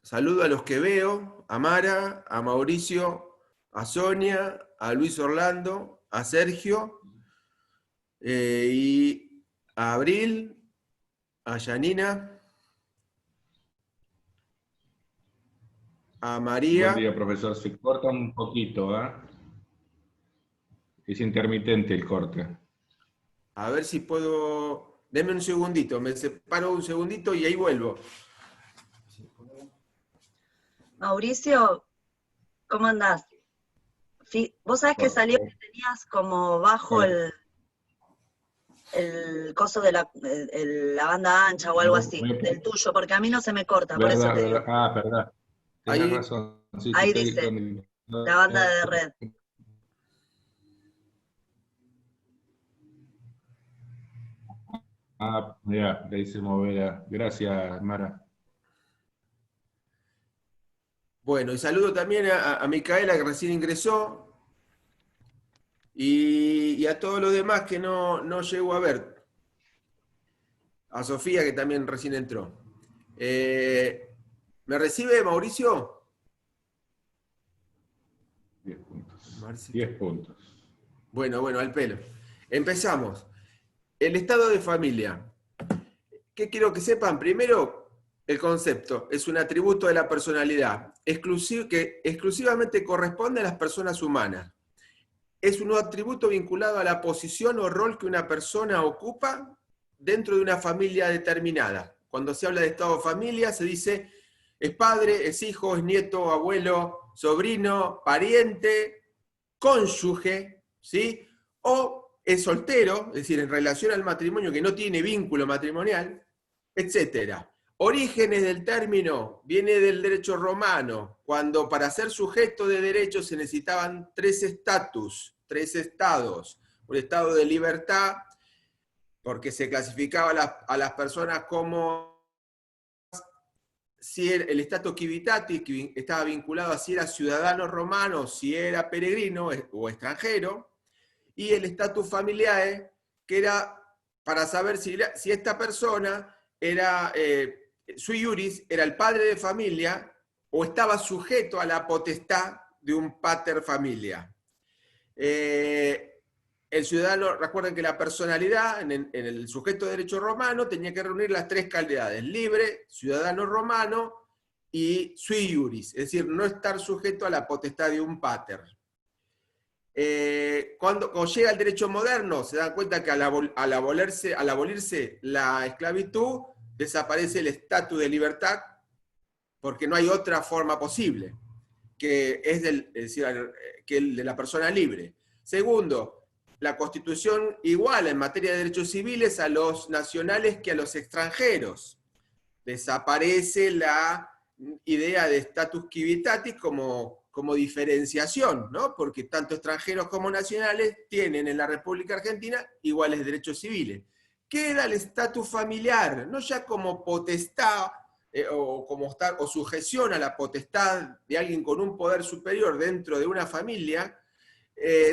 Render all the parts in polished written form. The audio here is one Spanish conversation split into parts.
Saludo a los que veo, a Mara, a Mauricio, a Sonia, a Luis Orlando, a Sergio, y a Abril, a Yanina, a Buen María. día, profesor. Se corta un poquito, ¿eh? Es intermitente el corte. A ver si puedo... Deme un segundito, me separo un segundito y ahí vuelvo. Mauricio, ¿cómo andás? Vos sabés que salió que tenías como bajo el coso de la banda ancha o algo así, del tuyo, porque a mí no se me corta, por eso te digo. Verdad. Tienes Ahí, razón. Sí, Ahí estoy dice, con la banda de red. ya, le hice mover. Gracias, Mara. bueno, y saludo también a Micaela que recién ingresó y a todos los demás que no llego a ver. A Sofía que también recién entró. ¿Me recibe Mauricio? 10 puntos. 10 puntos. Bueno, al pelo. Empezamos. El estado de familia. ¿Qué quiero que sepan? Primero, el concepto es un atributo de la personalidad, que exclusivamente corresponde a las personas humanas. Es un atributo vinculado a la posición o rol que una persona ocupa dentro de una familia determinada. Cuando se habla de estado de familia, se dice es padre, es hijo, es nieto, abuelo, sobrino, pariente, cónyuge, ¿sí? O es soltero, es decir, en relación al matrimonio que no tiene vínculo matrimonial, etc. Orígenes del término viene del derecho romano, cuando para ser sujeto de derecho se necesitaban 3 estatus, 3 estados. Un estado de libertad, porque se clasificaba a las personas como si el status civitatis, que estaba vinculado a si era ciudadano romano, si era peregrino o extranjero, y el status familiare, que era para saber si esta persona era, sui iuris, era el padre de familia o estaba sujeto a la potestad de un pater familia. El ciudadano, recuerden que la personalidad en el sujeto de derecho romano tenía que reunir las 3 calidades: libre, ciudadano romano y sui iuris, es decir, no estar sujeto a la potestad de un pater. Cuando llega el derecho moderno, se dan cuenta que al abolirse la esclavitud, desaparece el estatus de libertad, porque no hay otra forma posible, que es que el de la persona libre. Segundo, la Constitución iguala en materia de derechos civiles a los nacionales que a los extranjeros. Desaparece la idea de status civitatis como diferenciación, ¿no? Porque tanto extranjeros como nacionales tienen en la República Argentina iguales derechos civiles. Queda el estatus familiar, no ya como potestad o sujeción a la potestad de alguien con un poder superior dentro de una familia,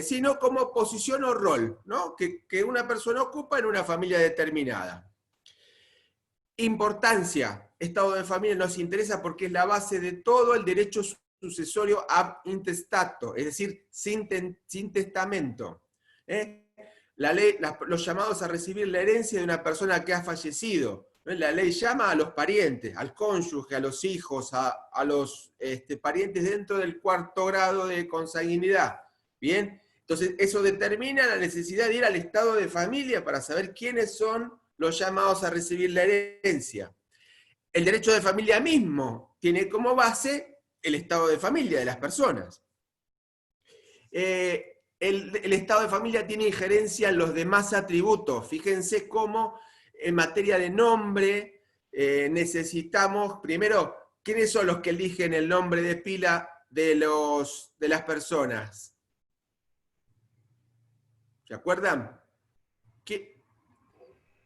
sino como posición o rol, ¿no? que una persona ocupa en una familia determinada. Importancia, estado de familia nos interesa porque es la base de todo el derecho sucesorio ab intestato, es decir, sin testamento. La ley, los llamados a recibir la herencia de una persona que ha fallecido. La ley llama a los parientes, al cónyuge, a los hijos, a los parientes dentro del 4º grado de consanguinidad. Bien, entonces eso determina la necesidad de ir al estado de familia para saber quiénes son los llamados a recibir la herencia. El derecho de familia mismo tiene como base el estado de familia de las personas. El estado de familia tiene injerencia en los demás atributos. Fíjense cómo en materia de nombre necesitamos, primero, ¿quiénes son los que eligen el nombre de pila de las personas? ¿Se acuerdan?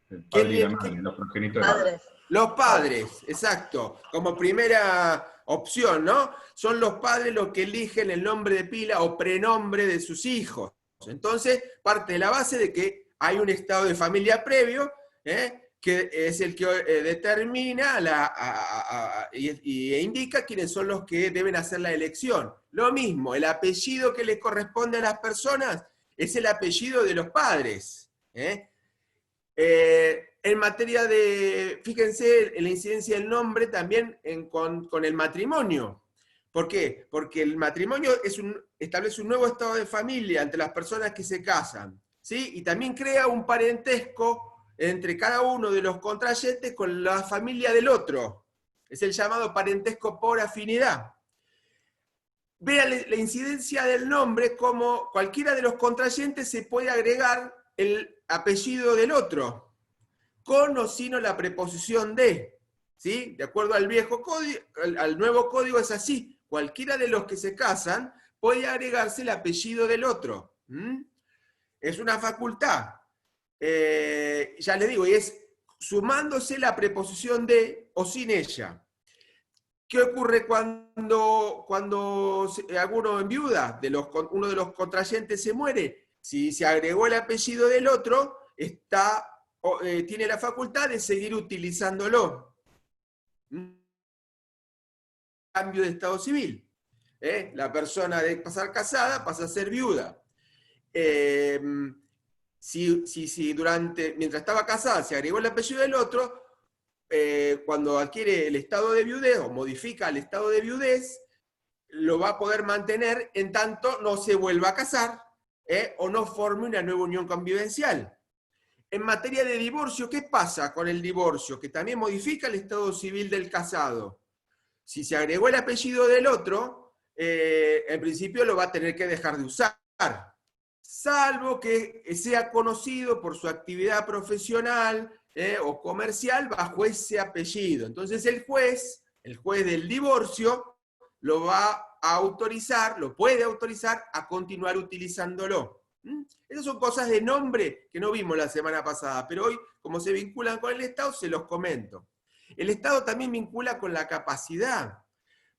El padre y la madre, los progenitores. Los padres, exacto. Como primera opción, ¿no? Son los padres los que eligen el nombre de pila o prenombre de sus hijos. Entonces, parte de la base de que hay un estado de familia previo, que es el que determina e indica quiénes son los que deben hacer la elección. Lo mismo, el apellido que le corresponde a las personas es el apellido de los padres. En materia de, fíjense, en la incidencia del nombre también con el matrimonio. ¿Por qué? Porque el matrimonio establece un nuevo estado de familia entre las personas que se casan, ¿sí? Y también crea un parentesco entre cada uno de los contrayentes con la familia del otro. Es el llamado parentesco por afinidad. Vean la incidencia del nombre, como cualquiera de los contrayentes se puede agregar el apellido del otro, con o sin la preposición de, ¿sí? De acuerdo al viejo código, al nuevo código es así. Cualquiera de los que se casan puede agregarse el apellido del otro. Es una facultad. Ya les digo, y es sumándose la preposición de o sin ella. ¿Qué ocurre cuando alguno enviuda, uno de los contrayentes se muere? Si se agregó el apellido del otro, tiene la facultad de seguir utilizándolo. Cambio de estado civil. La persona de pasar casada pasa a ser viuda. Si mientras estaba casada se agregó el apellido del otro, cuando adquiere el estado de viudez o modifica el estado de viudez, lo va a poder mantener en tanto no se vuelva a casar o no forme una nueva unión convivencial. En materia de divorcio, ¿qué pasa con el divorcio? Que también modifica el estado civil del casado. Si se agregó el apellido del otro, en principio lo va a tener que dejar de usar, salvo que sea conocido por su actividad profesional o comercial bajo ese apellido. Entonces el juez del divorcio, lo va a autorizar, lo puede autorizar a continuar utilizándolo. Esas son cosas de nombre que no vimos la semana pasada, pero hoy, como se vinculan con el Estado, se los comento. El Estado también vincula con la capacidad.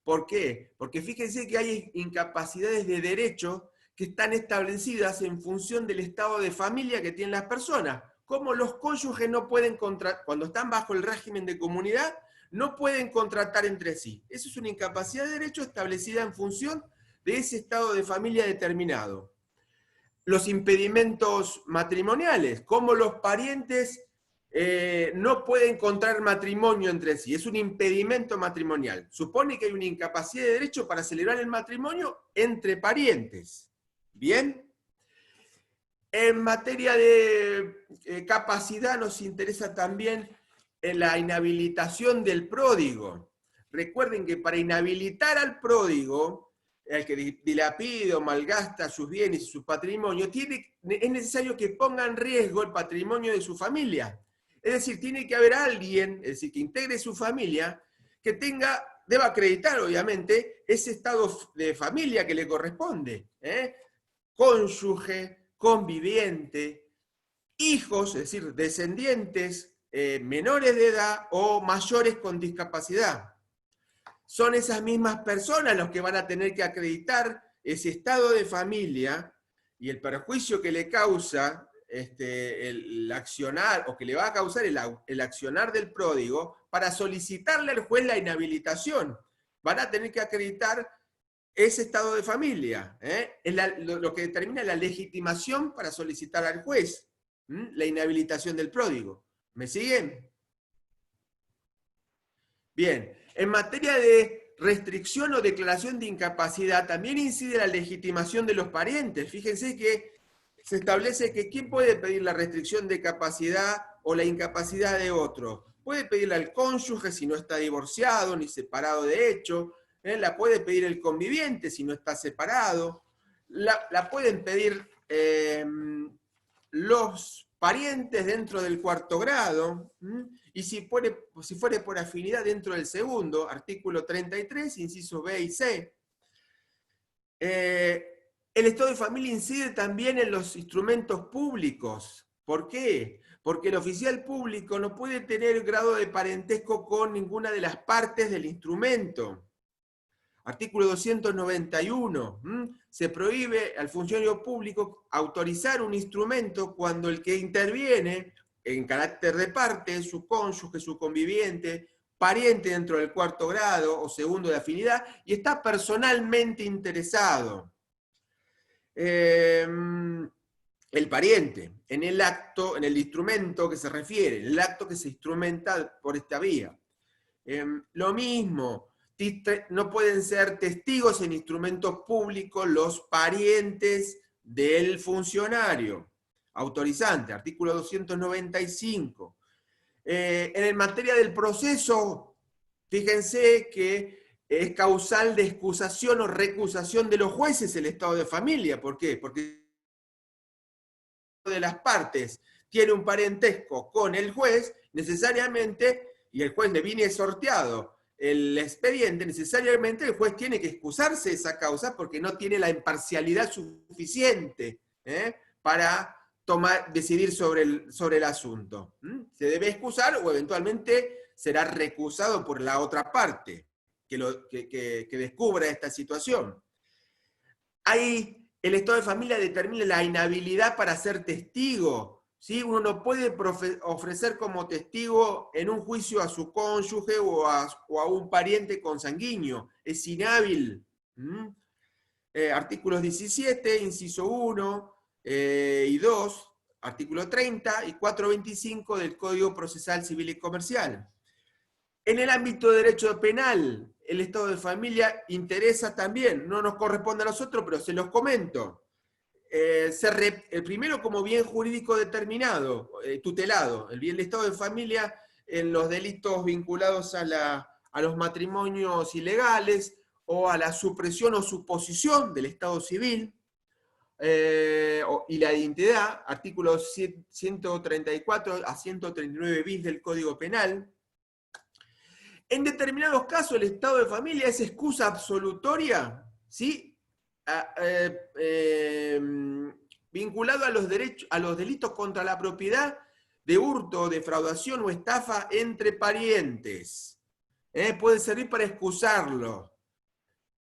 ¿Por qué? Porque fíjense que hay incapacidades de derecho que están establecidas en función del estado de familia que tienen las personas. Como los cónyuges no pueden cuando están bajo el régimen de comunidad, no pueden contratar entre sí. Eso es una incapacidad de derecho establecida en función de ese estado de familia determinado. Los impedimentos matrimoniales, como los parientes no pueden contraer matrimonio entre sí, es un impedimento matrimonial. Supone que hay una incapacidad de derecho para celebrar el matrimonio entre parientes. ¿Bien? En materia de capacidad nos interesa también la inhabilitación del pródigo. Recuerden que para inhabilitar al pródigo, el que dilapida o malgasta sus bienes y su patrimonio, es necesario que ponga en riesgo el patrimonio de su familia. Es decir, tiene que haber alguien, es decir, que integre su familia, que deba acreditar, obviamente, ese estado de familia que le corresponde. Cónyuge, conviviente, hijos, es decir, descendientes, menores de edad o mayores con discapacidad. Son esas mismas personas los que van a tener que acreditar ese estado de familia y el perjuicio que le causa el accionar, o que le va a causar el accionar del pródigo, para solicitarle al juez la inhabilitación. Van a tener que acreditar ese estado de familia. Es lo que determina la legitimación para solicitar al juez la inhabilitación del pródigo. ¿Me siguen? Bien. En materia de restricción o declaración de incapacidad, también incide la legitimación de los parientes. Fíjense que se establece que ¿quién puede pedir la restricción de capacidad o la incapacidad de otro? Puede pedirla al cónyuge si no está divorciado ni separado de hecho, la puede pedir el conviviente si no está separado, la pueden pedir los parientes dentro del cuarto grado, y si fuere por afinidad dentro del segundo, artículo 33, incisos B y C. El estado de familia incide también en los instrumentos públicos. ¿Por qué? Porque el oficial público no puede tener grado de parentesco con ninguna de las partes del instrumento. Artículo 291. Se prohíbe al funcionario público autorizar un instrumento cuando el que interviene en carácter de parte, su cónyuge, su conviviente, pariente dentro del cuarto grado o segundo de afinidad, y está personalmente interesado. El pariente, en el acto, en el instrumento que se refiere, en el acto que se instrumenta por esta vía. Lo mismo, no pueden ser testigos en instrumentos públicos los parientes del funcionario autorizante, artículo 295. En materia del proceso, fíjense que es causal de excusación o recusación de los jueces el estado de familia. ¿Por qué? Porque de las partes tiene un parentesco con el juez, necesariamente, y el juez le viene sorteado el expediente, necesariamente el juez tiene que excusarse de esa causa porque no tiene la imparcialidad suficiente para decidir sobre el asunto. Se debe excusar o eventualmente será recusado por la otra parte que descubra esta situación. Ahí el estado de familia determina la inhabilidad para ser testigo. ¿Sí? Uno no puede ofrecer como testigo en un juicio a su cónyuge o a un pariente consanguíneo. Es inhábil. Artículos 17, inciso 1 y 2, artículo 30 y 425 del Código Procesal Civil y Comercial. En el ámbito de derecho penal, el estado de familia interesa también, no nos corresponde a nosotros, pero se los comento. El primero como bien jurídico determinado, tutelado, el estado de familia en los delitos vinculados a los matrimonios ilegales o a la supresión o suposición del estado civil y la identidad, artículos 134 a 139 bis del Código Penal. En determinados casos el estado de familia es excusa absolutoria, ¿sí? Vinculado a los delitos contra la propiedad de hurto, defraudación o estafa entre parientes. Puede servir para excusarlo.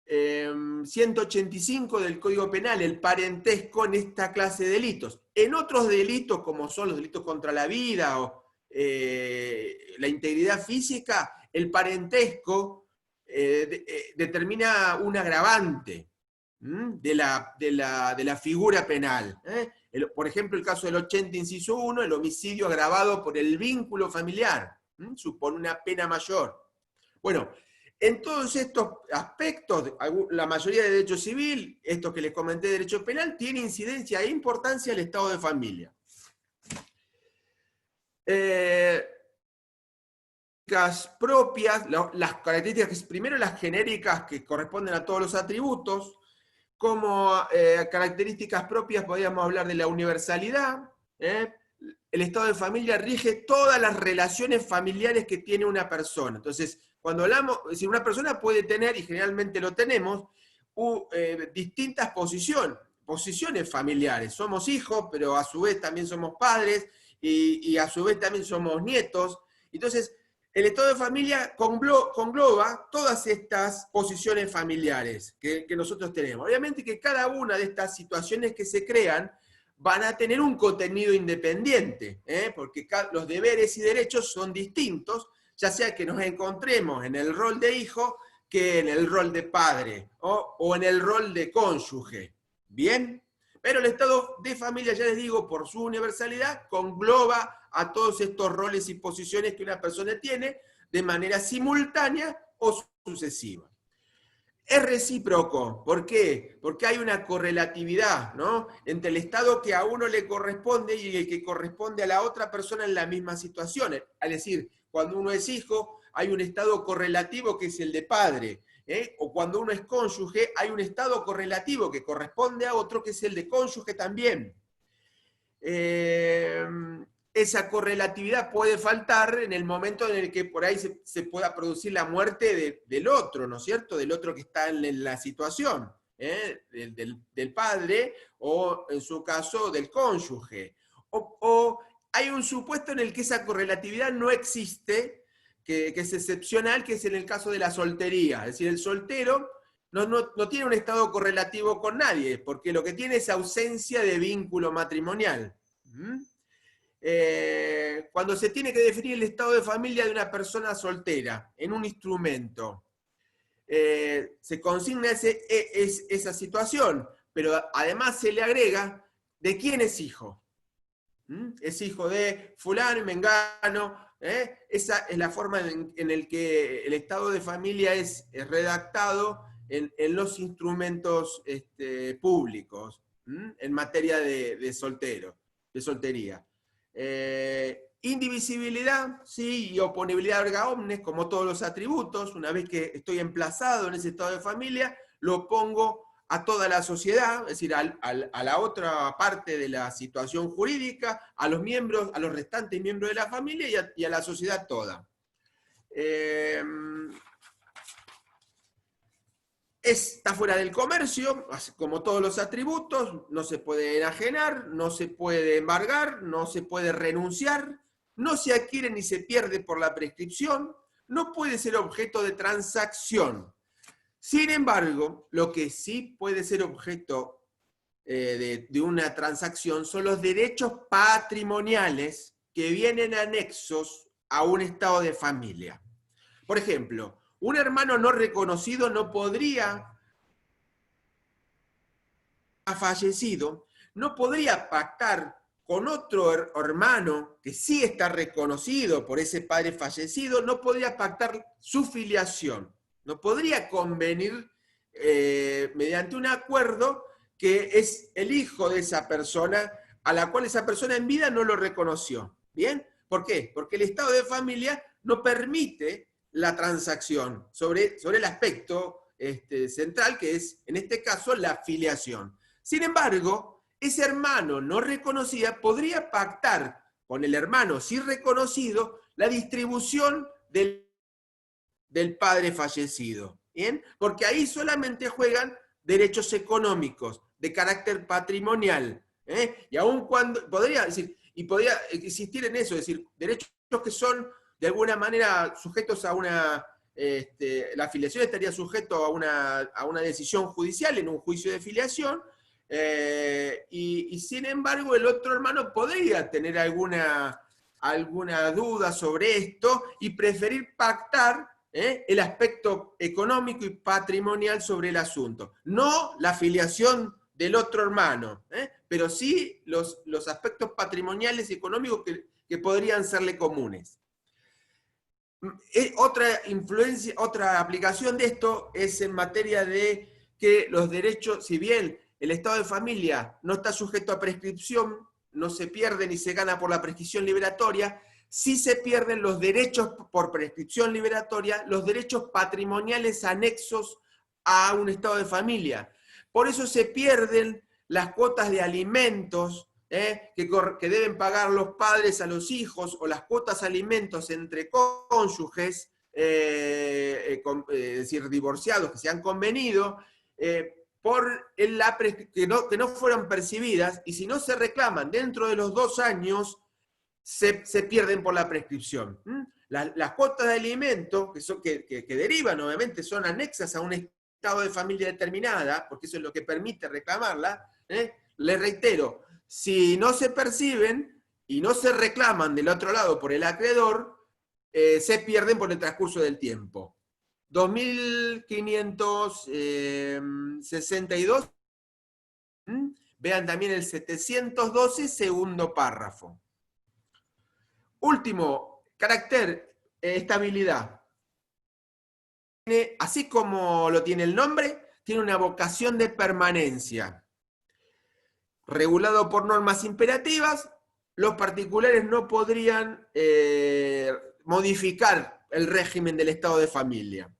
185 del Código Penal, el parentesco en esta clase de delitos. En otros delitos, como son los delitos contra la vida o la integridad física, el parentesco determina un agravante de la figura penal. Por ejemplo, el caso del 80, inciso 1, el homicidio agravado por el vínculo familiar, supone una pena mayor. Bueno, en todos estos aspectos, la mayoría de derecho civil, estos que les comenté de derecho penal, tiene incidencia e importancia el estado de familia. Propias, las características, primero las genéricas que corresponden a todos los atributos, como características propias podríamos hablar de la universalidad. El estado de familia rige todas las relaciones familiares que tiene una persona. Entonces, cuando hablamos, si una persona puede tener, y generalmente lo tenemos, distintas posiciones familiares. Somos hijos, pero a su vez también somos padres, y a su vez también somos nietos. Entonces, el estado de familia congloba todas estas posiciones familiares que nosotros tenemos. Obviamente que cada una de estas situaciones que se crean van a tener un contenido independiente, porque los deberes y derechos son distintos, ya sea que nos encontremos en el rol de hijo que en el rol de padre o en el rol de cónyuge. ¿Bien? Pero el estado de familia, ya les digo, por su universalidad, congloba a todos estos roles y posiciones que una persona tiene de manera simultánea o sucesiva. Es recíproco. ¿Por qué? Porque hay una correlatividad, ¿no?, entre el estado que a uno le corresponde y el que corresponde a la otra persona en la misma situación. Es decir, cuando uno es hijo, hay un estado correlativo que es el de padre. O cuando uno es cónyuge, hay un estado correlativo que corresponde a otro, que es el de cónyuge también. Esa correlatividad puede faltar en el momento en el que por ahí se pueda producir la muerte del otro, ¿no es cierto?, del otro que está en la situación, del padre, o en su caso del cónyuge. O hay un supuesto en el que esa correlatividad no existe, que es excepcional, que es en el caso de la soltería. Es decir, el soltero no tiene un estado correlativo con nadie, porque lo que tiene es ausencia de vínculo matrimonial. cuando se tiene que definir el estado de familia de una persona soltera en un instrumento, se consigna esa situación, pero además se le agrega de quién es hijo. Es hijo de fulano y mengano. Esa es la forma en la que el estado de familia es redactado en los instrumentos públicos, en materia de soltería. Indivisibilidad, sí, y oponibilidad erga omnes, como todos los atributos. Una vez que estoy emplazado en ese estado de familia, lo pongo a toda la sociedad, es decir, a la otra parte de la situación jurídica, a los miembros, a los restantes miembros de la familia y a la sociedad toda. Está fuera del comercio, como todos los atributos, no se puede enajenar, no se puede embargar, no se puede renunciar, no se adquiere ni se pierde por la prescripción, no puede ser objeto de transacción. Sin embargo, lo que sí puede ser objeto de una transacción son los derechos patrimoniales que vienen anexos a un estado de familia. Por ejemplo, un hermano no reconocido no podría, fallecido, no podría pactar con otro hermano que sí está reconocido por ese padre fallecido, no podría pactar su filiación, no podría convenir mediante un acuerdo que es el hijo de esa persona, a la cual esa persona en vida no lo reconoció. ¿Bien? ¿Por qué? Porque el estado de familia no permite la transacción sobre el aspecto central, que es, en este caso, la filiación. Sin embargo, ese hermano no reconocido podría pactar con el hermano sí reconocido la distribución del padre fallecido. ¿Bien? Porque ahí solamente juegan derechos económicos de carácter patrimonial. Y aun cuando podría existir en eso, es decir, derechos que son de alguna manera sujetos a una, la afiliación estaría sujeto a una decisión judicial en un juicio de filiación, y sin embargo el otro hermano podría tener alguna duda sobre esto y preferir pactar el aspecto económico y patrimonial sobre el asunto. No la filiación del otro hermano, pero sí los aspectos patrimoniales y económicos que podrían serle comunes. Otra aplicación de esto es en materia de que los derechos, si bien el estado de familia no está sujeto a prescripción, no se pierde ni se gana por la prescripción liberatoria, sí se pierden los derechos por prescripción liberatoria, los derechos patrimoniales anexos a un estado de familia. Por eso se pierden las cuotas de alimentos que deben pagar los padres a los hijos, o las cuotas de alimentos entre cónyuges, es decir, divorciados que se han convenido, que no fueron percibidas, y si no se reclaman dentro de los 2 años, se pierden por la prescripción. Las cuotas de alimentos que derivan, obviamente, son anexas a un estado de familia determinada, porque eso es lo que permite reclamarla. Les reitero, si no se perciben y no se reclaman del otro lado por el acreedor, se pierden por el transcurso del tiempo. 2562. Vean también el 712, segundo párrafo. Último, carácter, estabilidad. Así como lo tiene el nombre, tiene una vocación de permanencia. Regulado por normas imperativas, los particulares no podrían modificar el régimen del estado de familia.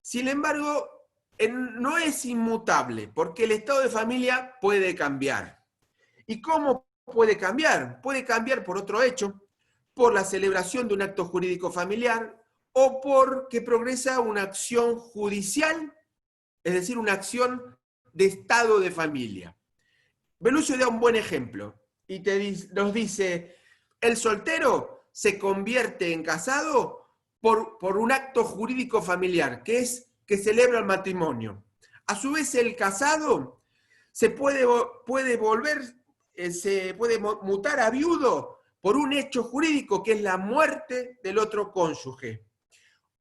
Sin embargo, no es inmutable, porque el estado de familia puede cambiar. ¿Y cómo puede cambiar? Puede cambiar por otro hecho, por la celebración de un acto jurídico familiar, o porque progresa una acción judicial, es decir, una acción de estado de familia. Belucio da un buen ejemplo y nos dice: el soltero se convierte en casado por un acto jurídico familiar, que es que celebra el matrimonio. A su vez, el casado se puede mutar a viudo por un hecho jurídico que es la muerte del otro cónyuge.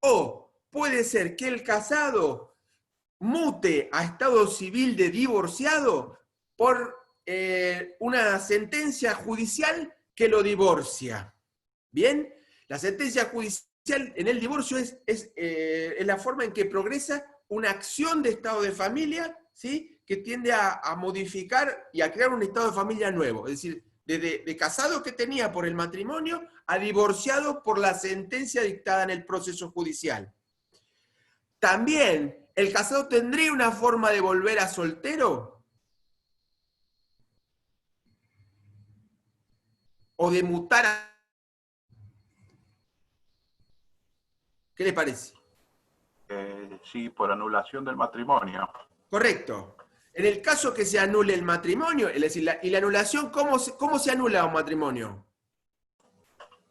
O puede ser que el casado mute a estado civil de divorciado por una sentencia judicial que lo divorcia. ¿Bien? La sentencia judicial en el divorcio es la forma en que progresa una acción de estado de familia, ¿sí?, que tiende a modificar y a crear un estado de familia nuevo. Es decir, de casado que tenía por el matrimonio a divorciado por la sentencia dictada en el proceso judicial. También, ¿el casado tendría una forma de volver a soltero? ¿O de mutar a... ¿Qué le parece? Sí, por anulación del matrimonio. Correcto. En el caso que se anule el matrimonio, es decir, ¿y la anulación cómo se anula un matrimonio?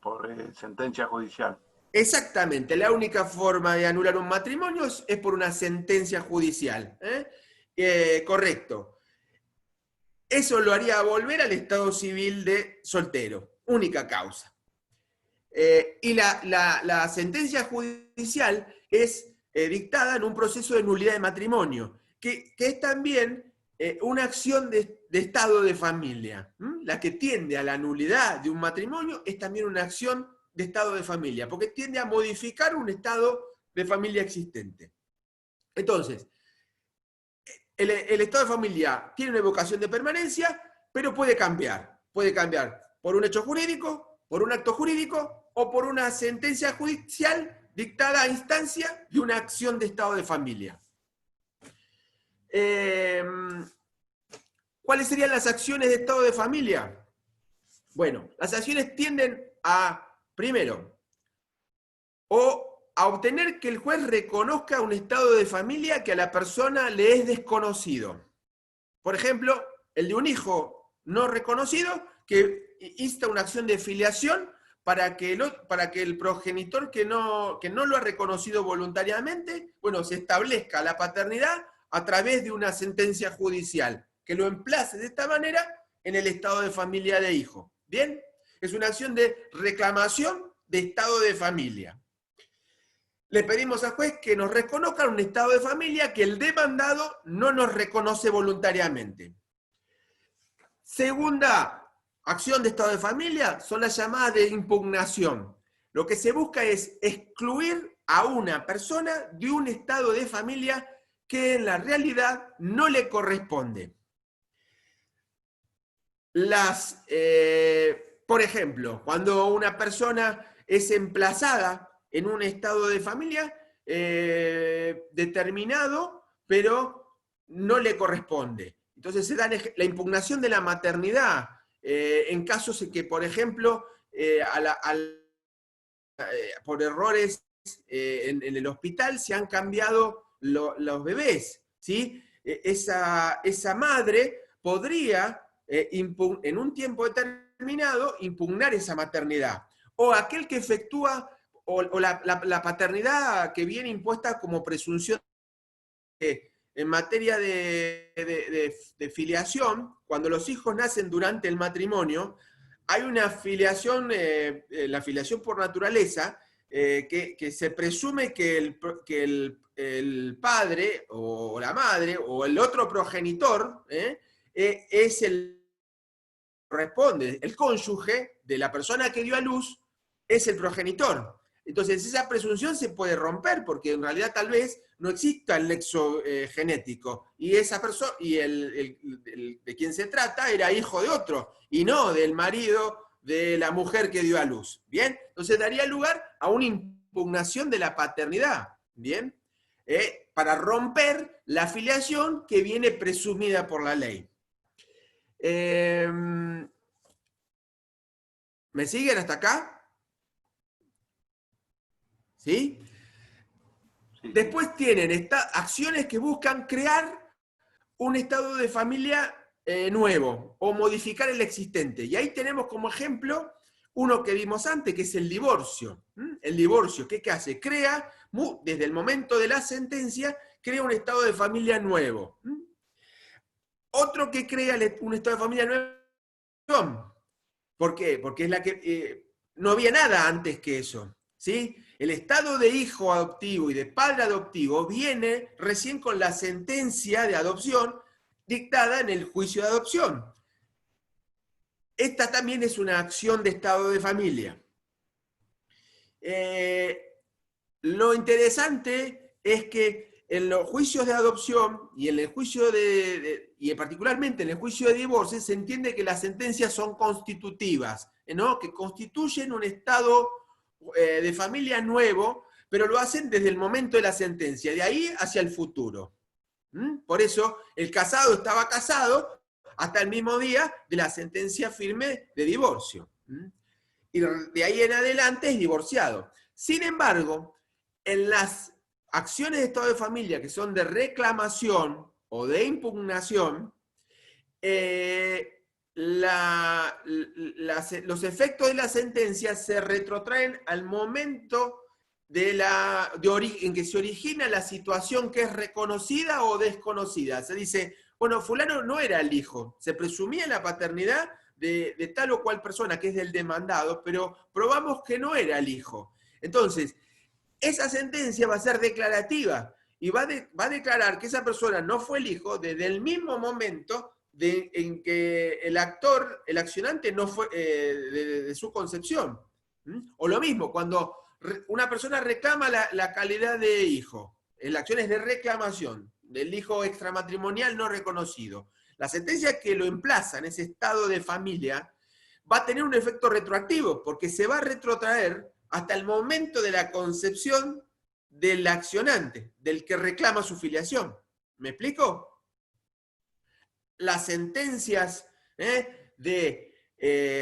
Por sentencia judicial. Exactamente, la única forma de anular un matrimonio es por una sentencia judicial. Correcto. Eso lo haría volver al estado civil de soltero, única causa. Y la sentencia judicial es dictada en un proceso de nulidad de matrimonio, que es también una acción de estado de familia. La que tiende a la nulidad de un matrimonio es también una acción de estado de familia, porque tiende a modificar un estado de familia existente. Entonces, el estado de familia tiene una vocación de permanencia, pero puede cambiar. Puede cambiar por un hecho jurídico, por un acto jurídico o por una sentencia judicial dictada a instancia de una acción de estado de familia. ¿Cuáles serían las acciones de estado de familia? Bueno, las acciones tienden a, primero, o a obtener que el juez reconozca un estado de familia que a la persona le es desconocido. Por ejemplo, el de un hijo no reconocido que insta una acción de filiación para que el progenitor que no lo ha reconocido voluntariamente, bueno, se establezca la paternidad a través de una sentencia judicial, que lo emplace de esta manera en el estado de familia de hijo. ¿Bien? Es una acción de reclamación de estado de familia. Le pedimos al juez que nos reconozca un estado de familia que el demandado no nos reconoce voluntariamente. Segunda acción de estado de familia son las llamadas de impugnación. Lo que se busca es excluir a una persona de un estado de familia que en la realidad no le corresponde. Por ejemplo, cuando una persona es emplazada en un estado de familia determinado, pero no le corresponde. Entonces se da la impugnación de la maternidad en casos en que, por ejemplo, por errores en el hospital se han cambiado los bebés, ¿sí? Esa madre podría, en un tiempo determinado, impugnar esa maternidad. O aquel que efectúa, o la paternidad que viene impuesta como presunción en materia de filiación, cuando los hijos nacen durante el matrimonio, hay una filiación, la filiación por naturaleza, que se presume que el padre o la madre o el otro progenitor es el que corresponde, el cónyuge de la persona que dio a luz es el progenitor. Entonces esa presunción se puede romper porque en realidad tal vez no exista el nexo genético y esa persona y de quien se trata era hijo de otro y no del marido de la mujer que dio a luz. ¿Bien? Entonces daría lugar a una impugnación de la paternidad. ¿Bien? Para romper la filiación que viene presumida por la ley. ¿Me siguen hasta acá? ¿Sí? Sí. Después tienen acciones que buscan crear un estado de familia nuevo o modificar el existente. Y ahí tenemos como ejemplo uno que vimos antes, que es el divorcio. El divorcio, ¿qué hace? Crea, desde el momento de la sentencia, crea un estado de familia nuevo. Otro que crea un estado de familia nuevo ¿Por qué? Porque es la que no había nada antes que eso, ¿sí? El estado de hijo adoptivo y de padre adoptivo viene recién con la sentencia de adopción dictada en el juicio de adopción. Esta también es una acción de estado de familia. Lo interesante es que en los juicios de adopción y en el juicio y particularmente en el juicio de divorcio se entiende que las sentencias son constitutivas, ¿no? Que constituyen un estado de familia nuevo, pero lo hacen desde el momento de la sentencia, de ahí hacia el futuro. Por eso el casado estaba casado hasta el mismo día de la sentencia firme de divorcio. Y de ahí en adelante es divorciado. Sin embargo, en las acciones de estado de familia que son de reclamación o de impugnación, los efectos de la sentencia se retrotraen al momento en que se origina la situación que es reconocida o desconocida. Se dice, bueno, fulano no era el hijo, se presumía la paternidad de tal o cual persona que es del demandado, pero probamos que no era el hijo. Entonces, esa sentencia va a ser declarativa y va a declarar que esa persona no fue el hijo desde el mismo momento en que el accionante no fue de su concepción. O lo mismo, cuando una persona reclama la calidad de hijo, en la acción es de reclamación del hijo extramatrimonial no reconocido. La sentencia que lo emplaza en ese estado de familia va a tener un efecto retroactivo, porque se va a retrotraer hasta el momento de la concepción del accionante, del que reclama su filiación. ¿Me explico? Las sentencias de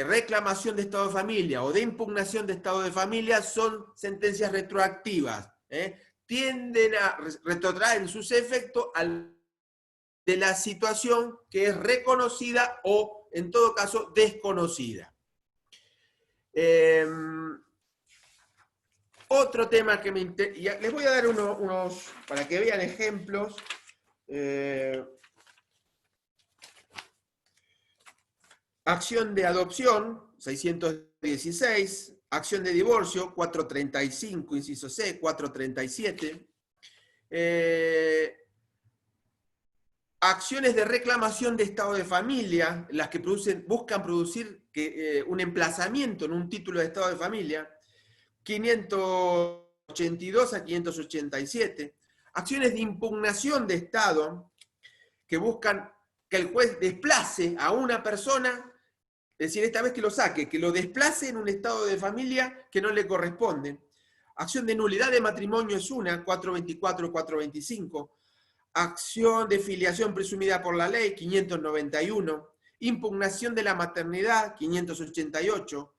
reclamación de estado de familia o de impugnación de estado de familia son sentencias retroactivas. Tienden a retrotraer sus efectos de la situación que es reconocida o, en todo caso, desconocida. Otro tema que me interesa, les voy a dar unos, para que vean ejemplos. Acción de adopción, 616. Acción de divorcio, 435, inciso C, 437. Acciones de reclamación de estado de familia, las que buscan producir un emplazamiento en un título de estado de familia, 582 a 587. Acciones de impugnación de estado, que buscan que el juez desplace a una persona, es decir, esta vez que lo saque, que lo desplace en un estado de familia que no le corresponde. Acción de nulidad de matrimonio es una, 424, 425. Acción de filiación presumida por la ley, 591. Impugnación de la maternidad, 588.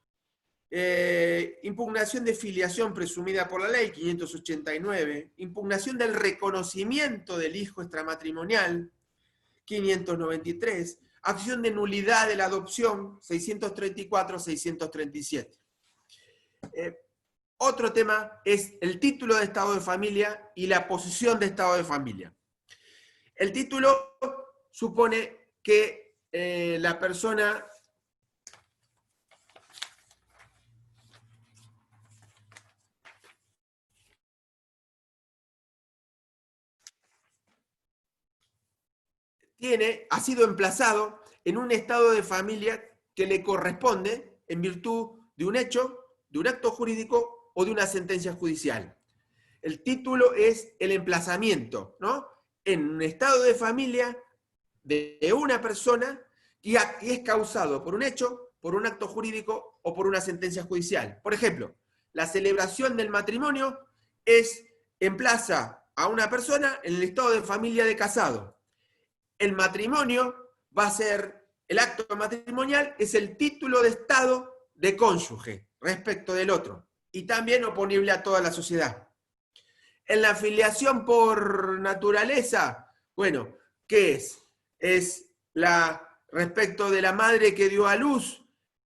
Impugnación de filiación presumida por la ley, 589. Impugnación del reconocimiento del hijo extramatrimonial, 593. Acción de nulidad de la adopción, 634, 637. Otro tema es el título de estado de familia y la posición de estado de familia. El título supone que la persona ha sido emplazado en un estado de familia que le corresponde en virtud de un hecho, de un acto jurídico o de una sentencia judicial. El título es el emplazamiento, ¿no? En un estado de familia de una persona que es causado por un hecho, por un acto jurídico o por una sentencia judicial. Por ejemplo, la celebración del matrimonio emplaza a una persona en el estado de familia de casado. El matrimonio va a ser, el acto matrimonial es el título de estado de cónyuge respecto del otro y también oponible a toda la sociedad. En la filiación por naturaleza, bueno, ¿qué es? Es respecto de la madre que dio a luz,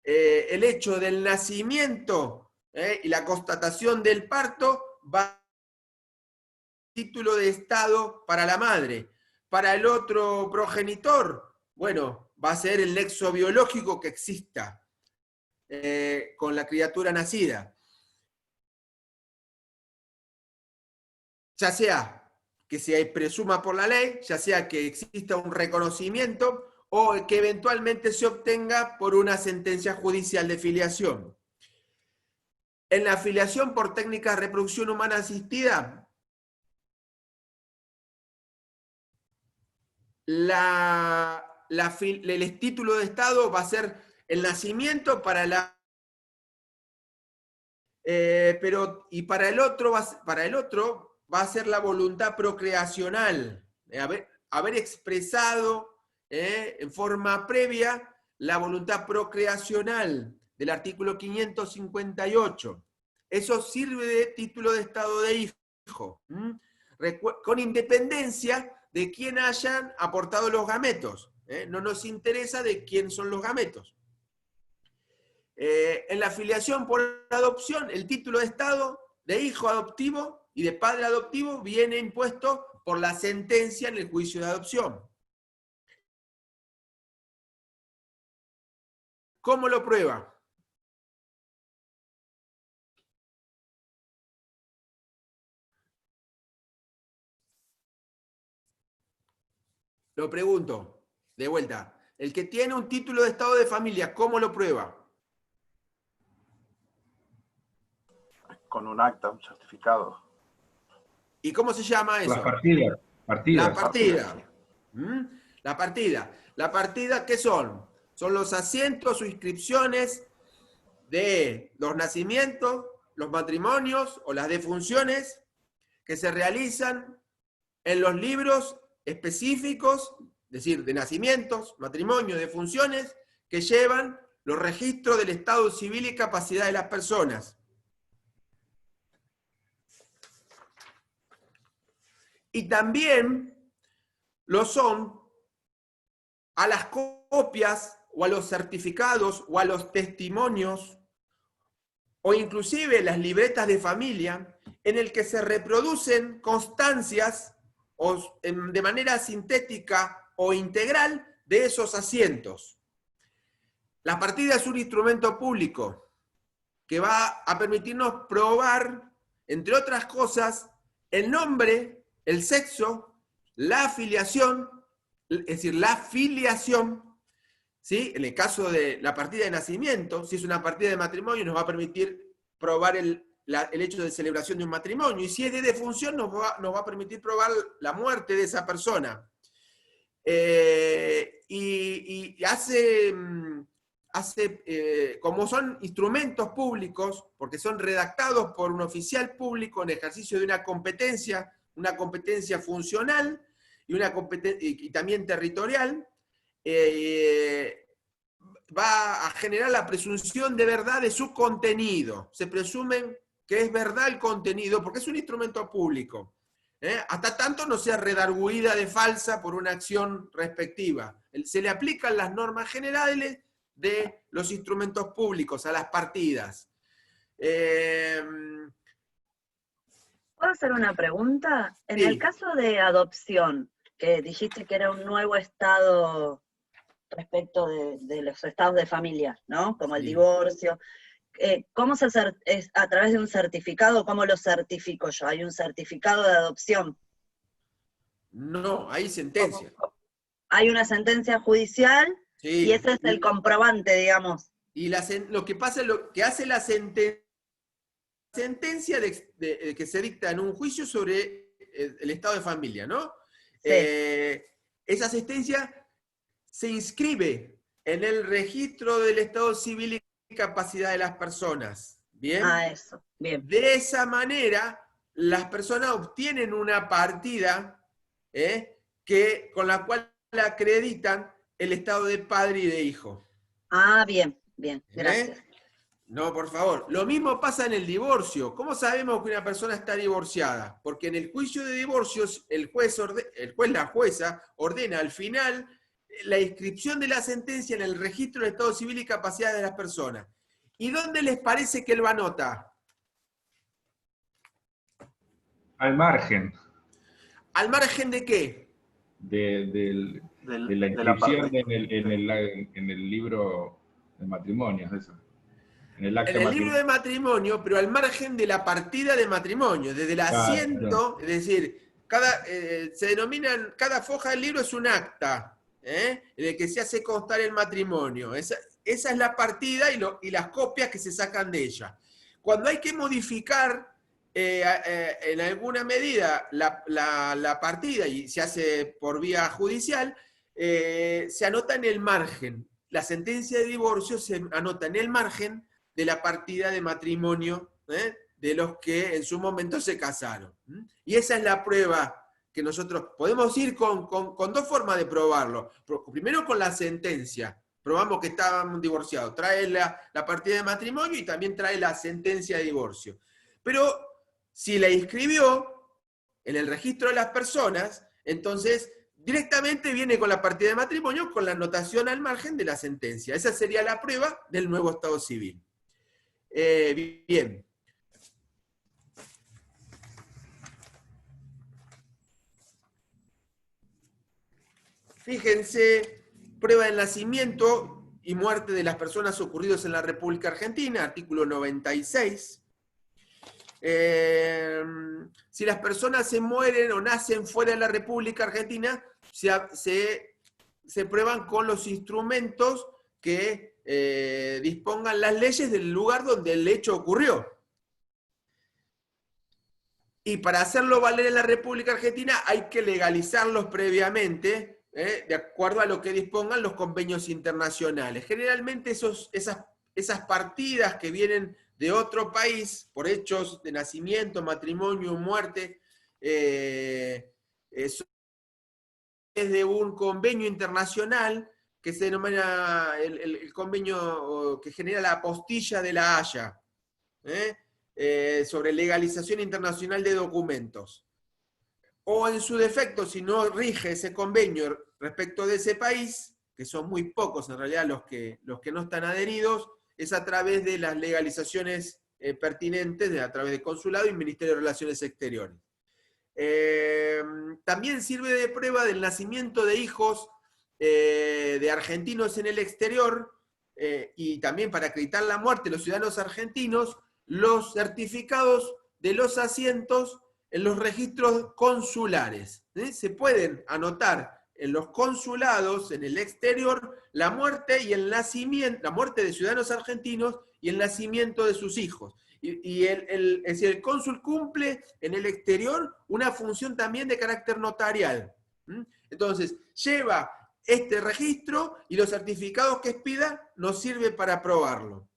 el hecho del nacimiento y la constatación del parto va a ser título de estado para la madre. Para el otro progenitor, bueno, va a ser el nexo biológico que exista. con la criatura nacida. Ya sea que se presuma por la ley, ya sea que exista un reconocimiento o que eventualmente se obtenga por una sentencia judicial de filiación. En la filiación por técnica de reproducción humana asistida, el título de Estado va a ser el nacimiento para la... y para el otro va a ser la voluntad procreacional, haber expresado en forma previa la voluntad procreacional del artículo 558. Eso sirve de título de Estado de hijo, con independencia de quién hayan aportado los gametos. No nos interesa de quién son los gametos. En la filiación por adopción, el título de Estado de hijo adoptivo y de padre adoptivo viene impuesto por la sentencia en el juicio de adopción. ¿Cómo lo prueba? Lo pregunto, de vuelta. El que tiene un título de Estado de familia, ¿cómo lo prueba? Con un acta, un certificado. ¿Y cómo se llama eso? Las partidas. La partida. Sí. La partida. ¿La partida qué son? Son los asientos o inscripciones de los nacimientos, los matrimonios o las defunciones que se realizan en los libros específicos, es decir, de nacimientos, matrimonios, defunciones, que llevan los registros del estado civil y capacidad de las personas. Y también lo son a las copias o a los certificados o a los testimonios o inclusive las libretas de familia en el que se reproducen constancias de manera sintética o integral de esos asientos. La partida es un instrumento público que va a permitirnos probar, entre otras cosas, el nombre, el sexo, la afiliación, es decir, la filiación, ¿sí? En el caso de la partida de nacimiento, si es una partida de matrimonio, nos va a permitir probar el hecho de celebración de un matrimonio, y si es de defunción, nos va a permitir probar la muerte de esa persona. Como son instrumentos públicos, porque son redactados por un oficial público en ejercicio de una competencia funcional y también territorial, va a generar la presunción de verdad de su contenido. Se presume que es verdad el contenido, porque es un instrumento público. Hasta tanto no sea redarguida de falsa por una acción respectiva. Se le aplican las normas generales de los instrumentos públicos a las partidas. ¿Puedo hacer una pregunta? En Sí. el caso de adopción, que dijiste que era un nuevo estado respecto de los estados de familia, ¿no? Como el Sí. divorcio. ¿Cómo es a través de un certificado? ¿Cómo lo certifico yo? ¿Hay un certificado de adopción? No, hay sentencia. Hay una sentencia judicial Sí. y ese es el comprobante, digamos. Y lo que hace la sentencia que se dicta en un juicio sobre el estado de familia, ¿no? Sí. Esa sentencia se inscribe en el registro del estado civil y capacidad de las personas. ¿Bien? Ah, eso. Bien. De esa manera, las personas obtienen una partida con la cual acreditan el estado de padre y de hijo. Ah, bien, bien, gracias. No, por favor. Lo mismo pasa en el divorcio. ¿Cómo sabemos que una persona está divorciada? Porque en el juicio de divorcios, el juez, la jueza, ordena al final la inscripción de la sentencia en el registro del estado civil y capacidad de las personas. ¿Y dónde les parece que él va a anotar? Al margen ¿Al margen de qué? de la de la inscripción parte. en el libro de matrimonios. Eso. En el acta En el libro matrimonial. de matrimonio, pero al margen de la partida de matrimonio, desde el asiento, es decir, se denominan, cada foja del libro es un acta, en el que se hace constar el matrimonio. Esa es la partida y las copias que se sacan de ella. Cuando hay que modificar en alguna medida la partida, y se hace por vía judicial, se anota en el margen. La sentencia de divorcio se anota en el margen de la partida de matrimonio de los que en su momento se casaron. Y esa es la prueba que nosotros podemos ir con dos formas de probarlo. Primero con la sentencia. Probamos que estaban divorciados. Trae la partida de matrimonio y también trae la sentencia de divorcio. Pero si la inscribió en el registro de las personas, entonces directamente viene con la partida de matrimonio con la anotación al margen de la sentencia. Esa sería la prueba del nuevo estado civil. Bien. Fíjense, prueba del nacimiento y muerte de las personas ocurridos en la República Argentina, artículo 96. Si las personas se mueren o nacen fuera de la República Argentina, se prueban con los instrumentos que dispongan las leyes del lugar donde el hecho ocurrió. Y para hacerlo valer en la República Argentina hay que legalizarlos previamente, de acuerdo a lo que dispongan los convenios internacionales. Generalmente esas partidas que vienen de otro país, por hechos de nacimiento, matrimonio, muerte, es de un convenio internacional que se denomina el convenio que genera la apostilla de La Haya, sobre legalización internacional de documentos. O en su defecto, si no rige ese convenio respecto de ese país, que son muy pocos en realidad los que no están adheridos, es a través de las legalizaciones pertinentes, a través del consulado y Ministerio de Relaciones Exteriores. También sirve de prueba del nacimiento de hijos de argentinos en el exterior, y también para acreditar la muerte de los ciudadanos argentinos, los certificados de los asientos en los registros consulares. Se pueden anotar en los consulados, en el exterior, la muerte y el nacimiento, la muerte de ciudadanos argentinos y el nacimiento de sus hijos. Es decir, el cónsul cumple en el exterior una función también de carácter notarial. Entonces, lleva este registro y los certificados que expida nos sirve para probarlo.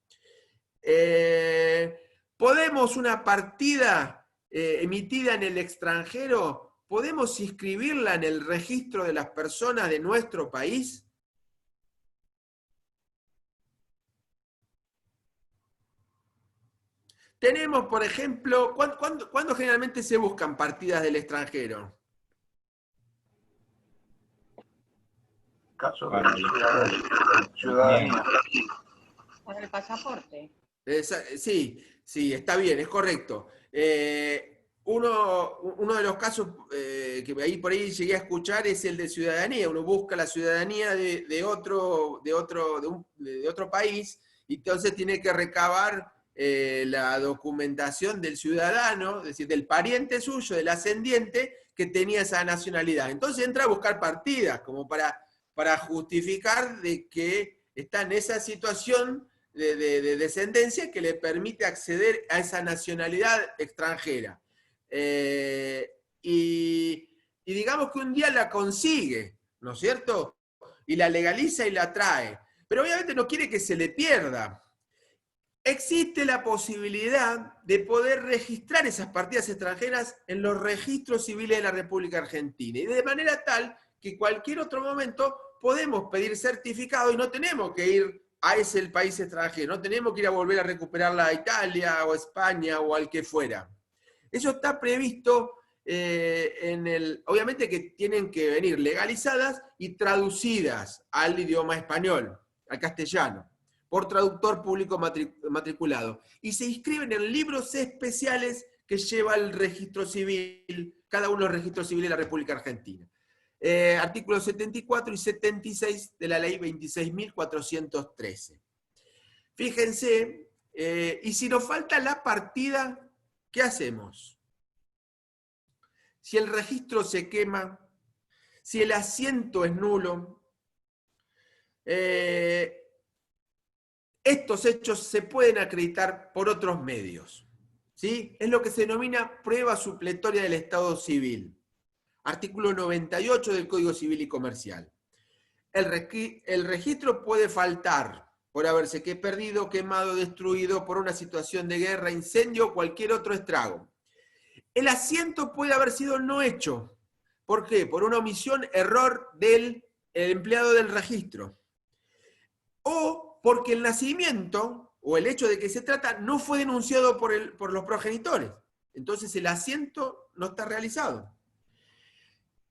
¿Podemos una partida emitida en el extranjero, podemos inscribirla en el registro de las personas de nuestro país? Tenemos, por ejemplo, ¿cuándo generalmente se buscan partidas del extranjero? Caso de ciudadanía. Con el pasaporte. Sí, está bien, es correcto. Uno de los casos que por ahí llegué a escuchar es el de ciudadanía. Uno busca la ciudadanía de otro país y entonces tiene que recabar la documentación del ciudadano, es decir, del pariente suyo, del ascendiente, que tenía esa nacionalidad. Entonces entra a buscar partidas, como para justificar de que está en esa situación de descendencia que le permite acceder a esa nacionalidad extranjera. Y digamos que un día la consigue, ¿no es cierto? Y la legaliza y la trae. Pero obviamente no quiere que se le pierda. Existe la posibilidad de poder registrar esas partidas extranjeras en los registros civiles de la República Argentina. Y de manera tal que cualquier otro momento podemos pedir certificado y no tenemos que ir a ese país extranjero, no tenemos que ir a volver a recuperarla a Italia o a España o al que fuera. Eso está previsto obviamente que tienen que venir legalizadas y traducidas al idioma español, al castellano, por traductor público matriculado. Y se inscriben en libros especiales que lleva el registro civil, cada uno de los registros civiles de la República Argentina. Artículos 74 y 76 de la ley 26.413. Fíjense, Y si nos falta la partida, ¿qué hacemos? Si el registro se quema, si el asiento es nulo, estos hechos se pueden acreditar por otros medios, ¿sí? Es lo que se denomina prueba supletoria del Estado Civil. Artículo 98 del Código Civil y Comercial. El registro puede faltar por haberse perdido, quemado, destruido por una situación de guerra, incendio o cualquier otro estrago. El asiento puede haber sido no hecho. ¿Por qué? Por una omisión, error del empleado del registro. O porque el nacimiento, o el hecho de que se trata, no fue denunciado por los progenitores. Entonces el asiento no está realizado.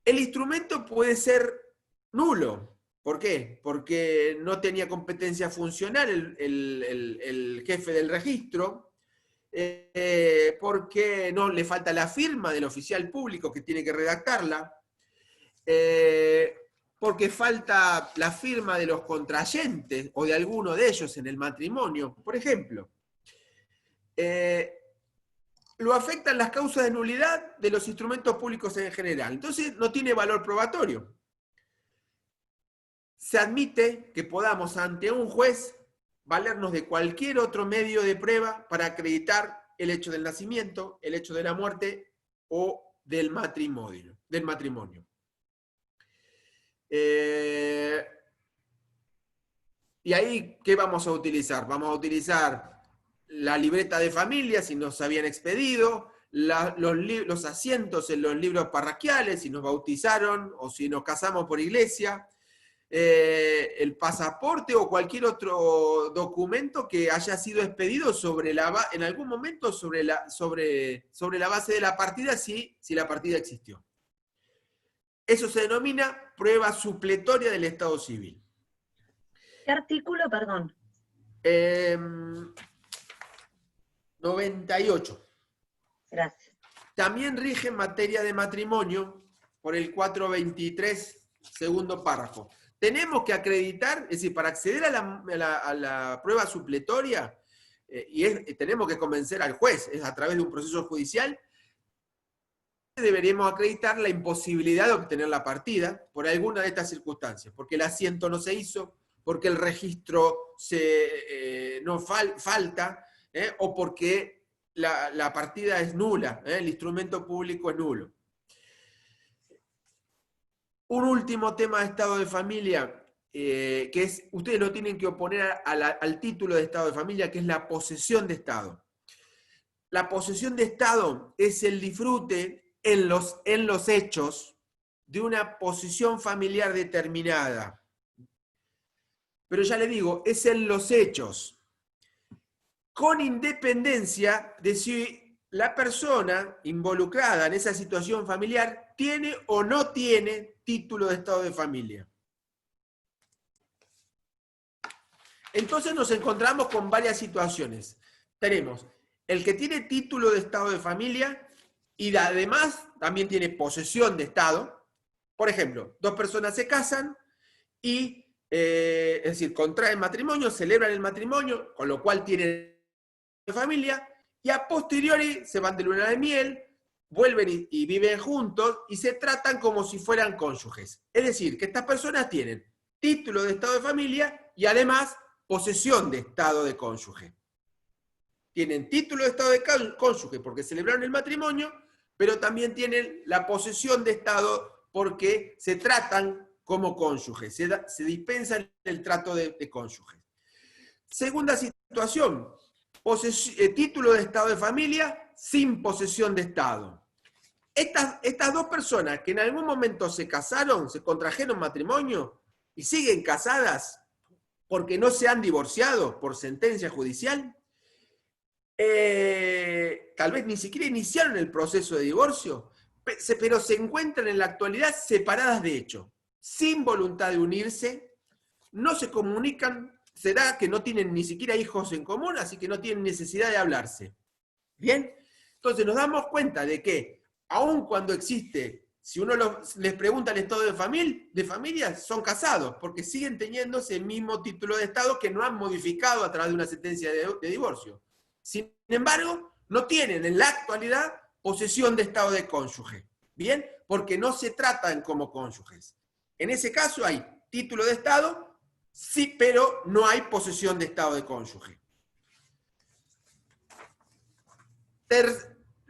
El instrumento puede ser nulo. ¿Por qué? Porque no tenía competencia funcional el jefe del registro, porque no le falta la firma del oficial público que tiene que redactarla, porque falta la firma de los contrayentes o de alguno de ellos en el matrimonio, por ejemplo. Lo afectan las causas de nulidad de los instrumentos públicos en general. Entonces no tiene valor probatorio. Se admite que podamos ante un juez valernos de cualquier otro medio de prueba para acreditar el hecho del nacimiento, el hecho de la muerte o del matrimonio. Y ahí, ¿qué vamos a utilizar? Vamos a utilizar la libreta de familia, si nos habían expedido, los asientos en los libros parroquiales, si nos bautizaron o si nos casamos por iglesia, el pasaporte o cualquier otro documento que haya sido expedido en algún momento sobre la base de la partida, si la partida existió. Eso se denomina prueba supletoria del Estado Civil. ¿Qué artículo, perdón? 98. Gracias. También rige en materia de matrimonio por el 423, segundo párrafo. Tenemos que acreditar, es decir, para acceder a la prueba supletoria, tenemos que convencer al juez, es a través de un proceso judicial, deberíamos acreditar la imposibilidad de obtener la partida por alguna de estas circunstancias, porque el asiento no se hizo, porque el registro falta, o porque la partida es nula, el instrumento público es nulo. Un último tema de estado de familia, que es, ustedes lo tienen que oponer al título de estado de familia, que es la posesión de estado. La posesión de estado es el disfrute en los hechos de una posición familiar determinada. Pero ya le digo, es en los hechos, con independencia de si la persona involucrada en esa situación familiar tiene o no tiene título de estado de familia. Entonces nos encontramos con varias situaciones. Tenemos el que tiene título de estado de familia y además también tiene posesión de estado. Por ejemplo, dos personas se casan y, es decir, contraen matrimonio, celebran el matrimonio, con lo cual tienen de familia, y a posteriori se van de luna de miel, vuelven y viven juntos y se tratan como si fueran cónyuges. Es decir, que estas personas tienen título de estado de familia y además posesión de estado de cónyuge. Tienen título de estado de cónyuge porque celebraron el matrimonio, pero también tienen la posesión de estado porque se tratan como cónyuges, se dispensan el trato de cónyuges. Segunda situación, título de estado de familia sin posesión de estado. Estas dos personas que en algún momento se casaron, se contrajeron matrimonio y siguen casadas porque no se han divorciado por sentencia judicial, tal vez ni siquiera iniciaron el proceso de divorcio, pero se encuentran en la actualidad separadas de hecho, sin voluntad de unirse, no se comunican. Será que no tienen ni siquiera hijos en común, así que no tienen necesidad de hablarse. ¿Bien? Entonces nos damos cuenta de que, aun cuando existe si uno les pregunta el estado de familia, son casados, porque siguen teniendo ese mismo título de estado que no han modificado a través de una sentencia de divorcio. Sin embargo, no tienen en la actualidad posesión de estado de cónyuge. ¿Bien? Porque no se tratan como cónyuges. En ese caso hay título de estado, sí, pero no hay posesión de estado de cónyuge.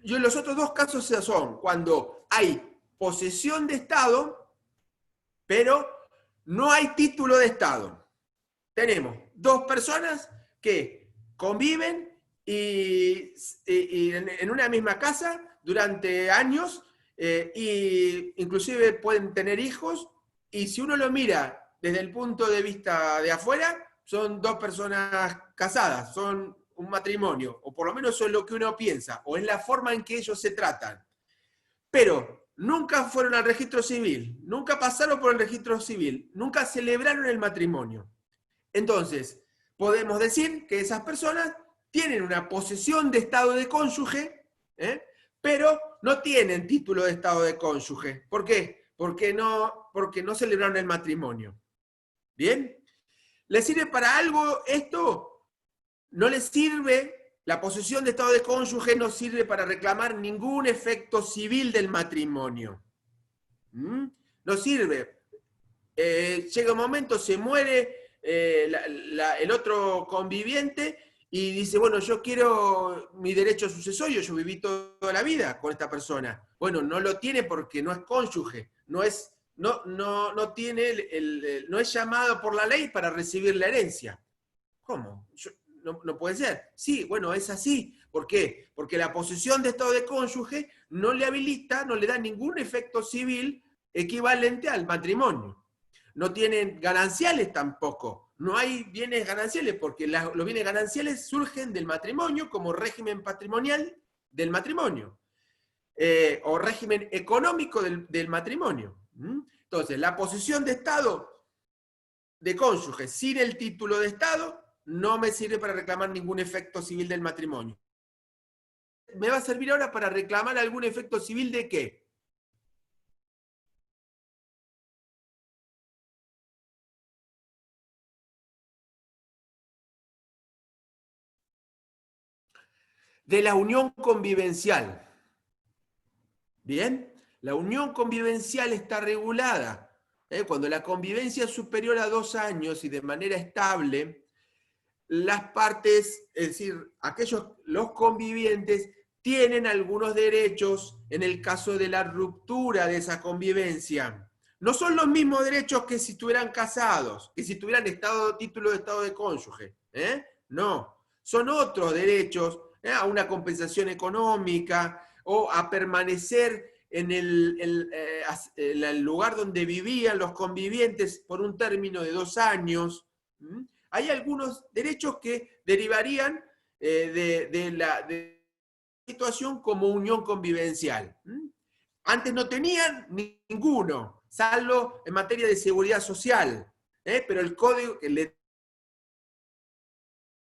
Y los otros dos casos son cuando hay posesión de estado, pero no hay título de estado. Tenemos dos personas que conviven y en una misma casa durante años, y inclusive pueden tener hijos, y si uno lo mira desde el punto de vista de afuera, son dos personas casadas, son un matrimonio, o por lo menos eso es lo que uno piensa, o es la forma en que ellos se tratan. Pero nunca fueron al registro civil, nunca pasaron por el registro civil, nunca celebraron el matrimonio. Entonces, podemos decir que esas personas tienen una posesión de estado de cónyuge, pero no tienen título de estado de cónyuge. ¿Por qué? Porque no celebraron el matrimonio. ¿Bien? ¿Les sirve para algo esto? No les sirve, la posesión de estado de cónyuge no sirve para reclamar ningún efecto civil del matrimonio. No sirve. Llega un momento, se muere el otro conviviente y dice, bueno, yo quiero mi derecho sucesorio, yo viví toda la vida con esta persona. Bueno, no lo tiene porque no es cónyuge, no es llamado por la ley para recibir la herencia. ¿Cómo? No puede ser. Sí, bueno, es así. ¿Por qué? Porque la posesión de estado de cónyuge no le habilita, no le da ningún efecto civil equivalente al matrimonio. No tienen gananciales tampoco. No hay bienes gananciales porque los bienes gananciales surgen del matrimonio como régimen patrimonial del matrimonio. O régimen económico del matrimonio. Entonces, la posesión de estado de cónyuge sin el título de estado no me sirve para reclamar ningún efecto civil del matrimonio. ¿Me va a servir ahora para reclamar algún efecto civil de qué? De la unión convivencial. ¿Bien? La unión convivencial está regulada. Cuando la convivencia es superior a 2 años y de manera estable, las partes, es decir, los convivientes, tienen algunos derechos en el caso de la ruptura de esa convivencia. No son los mismos derechos que si estuvieran casados, que si tuvieran título de estado de cónyuge. No, son otros derechos, a una compensación económica o a permanecer en el lugar donde vivían los convivientes por un término de 2 años. Hay algunos derechos que derivarían de la situación como unión convivencial. Antes no tenían ninguno, salvo en materia de seguridad social, pero el código que le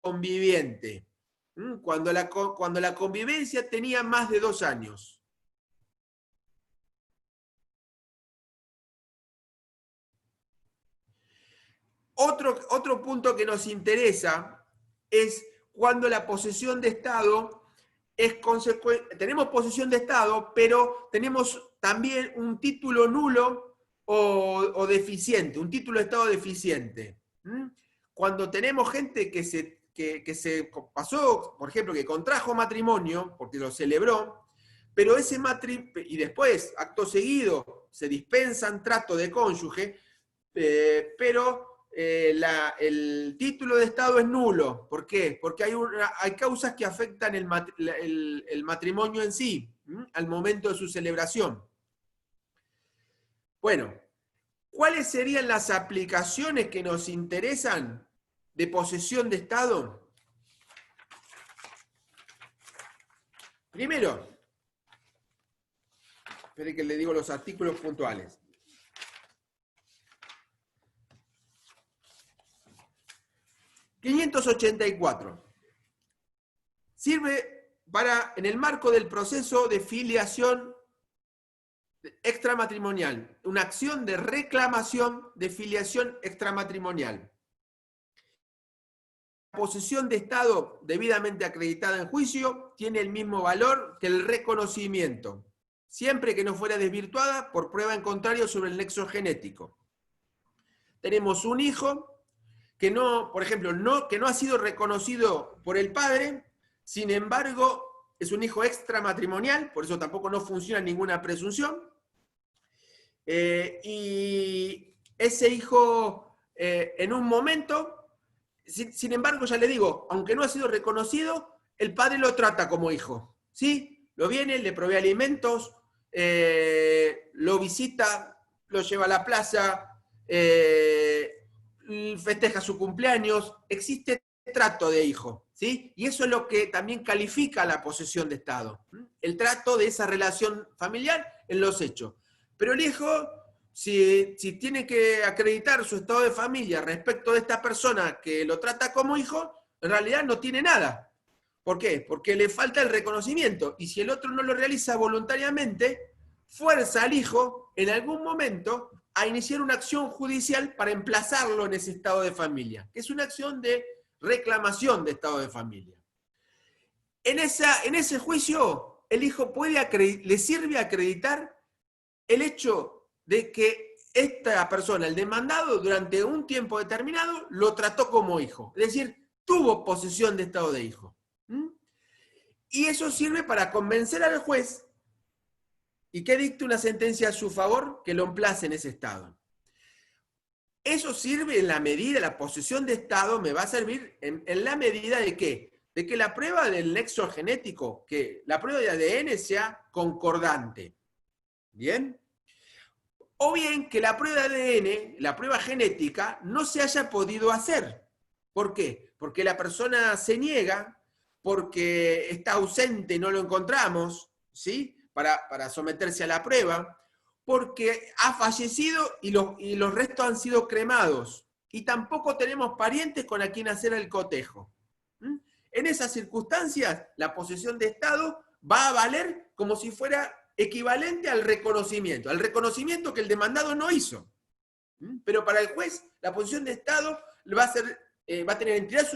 conviviente, cuando la convivencia tenía más de 2 años. Otro punto que nos interesa es cuando la posesión de estado es consecuente. Tenemos posesión de estado, pero tenemos también un título nulo o deficiente, un título de estado deficiente. Cuando tenemos gente que se pasó, por ejemplo, que contrajo matrimonio, porque lo celebró, pero ese matrimonio, y después, acto seguido, se dispensan trato de cónyuge, pero el título de estado es nulo. ¿Por qué? Porque hay causas que afectan el matrimonio en sí, al momento de su celebración. Bueno, ¿cuáles serían las aplicaciones que nos interesan de posesión de estado? Primero, espere que le digo los artículos puntuales. ...584... sirve para, en el marco del proceso de filiación extramatrimonial, una acción de reclamación de filiación extramatrimonial. La posesión de Estado debidamente acreditada en juicio tiene el mismo valor que el reconocimiento, siempre que no fuera desvirtuada por prueba en contrario sobre el nexo genético. Tenemos un hijo que no, por ejemplo, que no ha sido reconocido por el padre, sin embargo, es un hijo extramatrimonial, por eso tampoco no funciona ninguna presunción. Y ese hijo, en un momento, sin embargo, ya le digo, aunque no ha sido reconocido, el padre lo trata como hijo, ¿sí? Lo viene, le provee alimentos, lo visita, lo lleva a la plaza, festeja su cumpleaños, existe trato de hijo, ¿sí? Y eso es lo que también califica la posesión de Estado, el trato de esa relación familiar en los hechos. Pero el hijo, si tiene que acreditar su estado de familia respecto de esta persona que lo trata como hijo, en realidad no tiene nada. ¿Por qué? Porque le falta el reconocimiento, y si el otro no lo realiza voluntariamente, fuerza al hijo en algún momento a iniciar una acción judicial para emplazarlo en ese estado de familia, que es una acción de reclamación de estado de familia. En ese juicio, el hijo le sirve acreditar el hecho de que esta persona, el demandado, durante un tiempo determinado, lo trató como hijo. Es decir, tuvo posesión de estado de hijo. Y eso sirve para convencer al juez y que dicte una sentencia a su favor que lo emplace en ese estado. Eso sirve en la medida, la posesión de estado me va a servir en la medida de ¿qué? De que la prueba del nexo genético, que la prueba de ADN sea concordante. ¿Bien? O bien que la prueba de ADN, la prueba genética, no se haya podido hacer. ¿Por qué? Porque la persona se niega, porque está ausente y no lo encontramos, ¿sí? Para someterse a la prueba, porque ha fallecido y los restos han sido cremados, y tampoco tenemos parientes con a quien hacer el cotejo. En esas circunstancias, la posesión de Estado va a valer como si fuera equivalente al reconocimiento que el demandado no hizo. Pero para el juez, la posesión de Estado va a tener entidad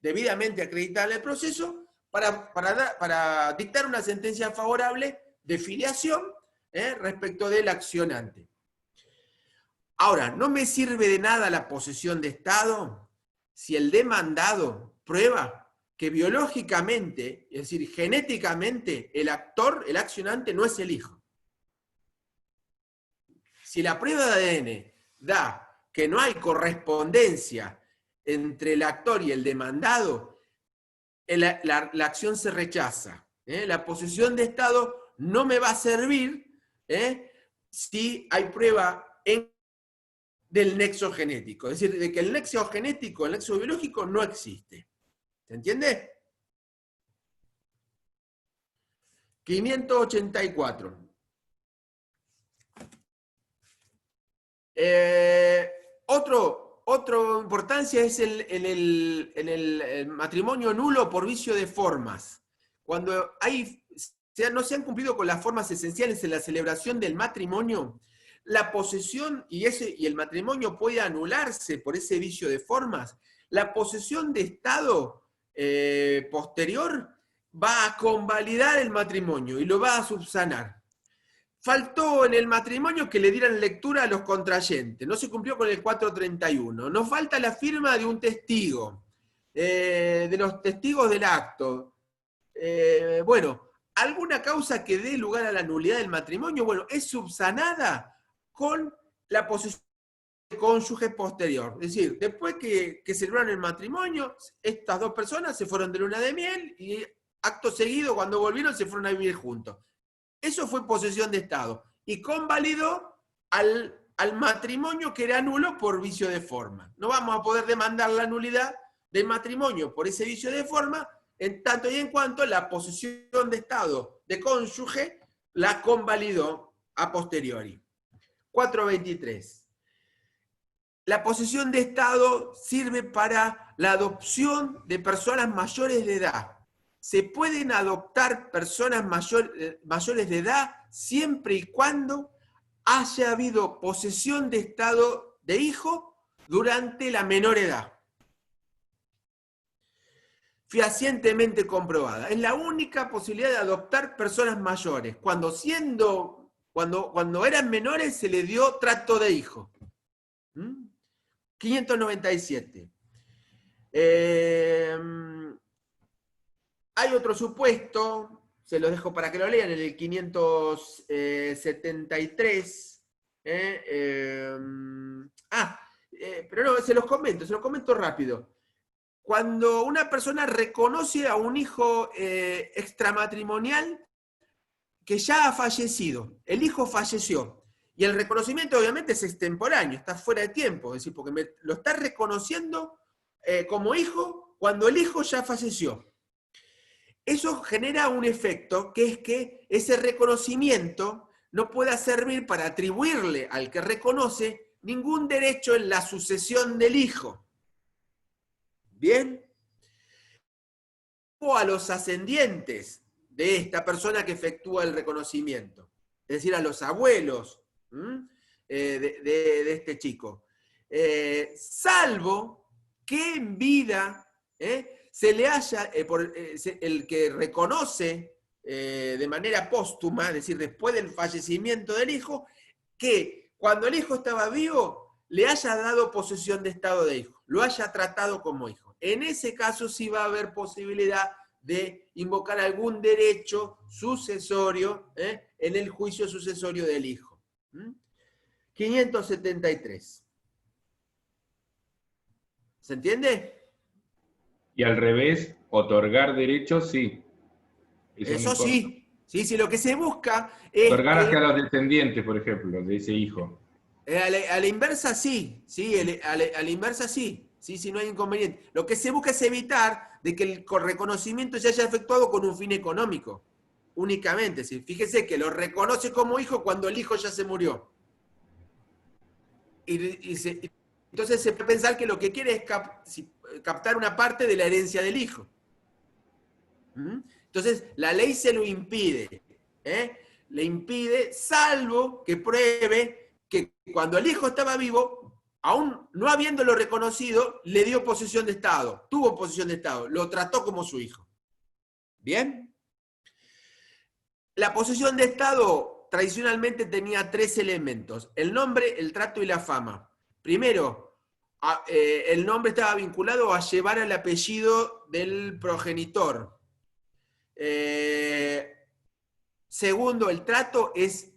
debidamente acreditada en el proceso para dictar una sentencia favorable de filiación respecto del accionante. Ahora, no me sirve de nada la posesión de Estado si el demandado prueba que biológicamente, es decir, genéticamente, el accionante no es el hijo. Si la prueba de ADN da que no hay correspondencia entre el actor y el demandado, la acción se rechaza. La posesión de Estado no me va a servir si hay prueba del nexo genético. Es decir, de que el nexo genético, el nexo biológico no existe. ¿Se entiende? 584. Otra importancia es en el matrimonio nulo por vicio de formas. Cuando no se han cumplido con las formas esenciales en la celebración del matrimonio, la posesión y el matrimonio puede anularse por ese vicio de formas. La posesión de Estado posterior va a convalidar el matrimonio y lo va a subsanar. Faltó en el matrimonio que le dieran lectura a los contrayentes, no se cumplió con el 431. Nos falta la firma de un testigo, de los testigos del acto. Bueno, alguna causa que dé lugar a la nulidad del matrimonio, bueno, es subsanada con la posesión de cónyuge posterior. Es decir, después que celebraron el matrimonio, estas dos personas se fueron de luna de miel y acto seguido, cuando volvieron, se fueron a vivir juntos. Eso fue posesión de Estado y convalidó al matrimonio que era nulo por vicio de forma. No vamos a poder demandar la nulidad del matrimonio por ese vicio de forma, en tanto y en cuanto la posesión de Estado de cónyuge la convalidó a posteriori. 423. La posesión de Estado sirve para la adopción de personas mayores de edad, se pueden adoptar personas mayores de edad siempre y cuando haya habido posesión de estado de hijo durante la menor edad. Fehacientemente comprobada. Es la única posibilidad de adoptar personas mayores. Cuando eran menores se les dio trato de hijo. 597. Hay otro supuesto, se los dejo para que lo lean, en el 573. Pero no, se los comento rápido. Cuando una persona reconoce a un hijo extramatrimonial que ya ha fallecido, el hijo falleció, y el reconocimiento obviamente es extemporáneo, está fuera de tiempo, es decir, porque lo está reconociendo como hijo cuando el hijo ya falleció. Eso genera un efecto que es que ese reconocimiento no pueda servir para atribuirle al que reconoce ningún derecho en la sucesión del hijo. ¿Bien? O a los ascendientes de esta persona que efectúa el reconocimiento, es decir, a los abuelos de este chico. Salvo que en vida se le haya, el que reconoce de manera póstuma, es decir, después del fallecimiento del hijo, que cuando el hijo estaba vivo le haya dado posesión de estado de hijo, lo haya tratado como hijo. En ese caso sí va a haber posibilidad de invocar algún derecho sucesorio en el juicio sucesorio del hijo. 573. ¿Se entiende? Y al revés, otorgar derechos, sí. Eso sí. Sí, lo que se busca es otorgar que, hacia los descendientes, por ejemplo, de ese hijo. A la inversa sí, a la inversa sí, no hay inconveniente. Lo que se busca es evitar de que el reconocimiento se haya efectuado con un fin económico, únicamente. ¿Sí? Fíjese que lo reconoce como hijo cuando el hijo ya se murió. Entonces se puede pensar que lo que quiere es captar una parte de la herencia del hijo. Entonces la ley se lo impide. Le impide, salvo que pruebe que cuando el hijo estaba vivo, aún no habiéndolo reconocido, le dio posesión de estado, tuvo posesión de estado, lo trató como su hijo. ¿Bien? La posesión de estado tradicionalmente tenía 3 elementos: el nombre, el trato y la fama. Primero, el nombre estaba vinculado a llevar el apellido del progenitor. Segundo, el trato es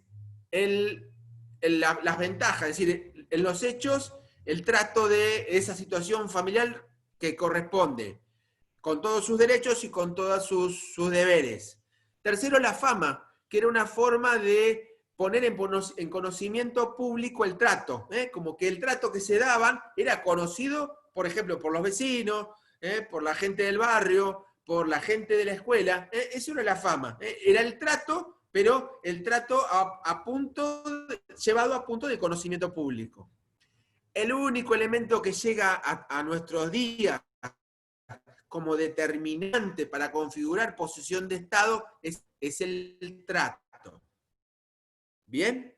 las ventajas, es decir, en los hechos, el trato de esa situación familiar que corresponde, con todos sus derechos y con todos sus deberes. Tercero, la fama, que era una forma de poner en conocimiento público el trato, como que el trato que se daban era conocido, por ejemplo, por los vecinos, por la gente del barrio, por la gente de la escuela. Eso era la fama, era el trato, pero el trato llevado a punto de conocimiento público. El único elemento que llega a nuestros días como determinante para configurar posesión de Estado es el trato. ¿Bien?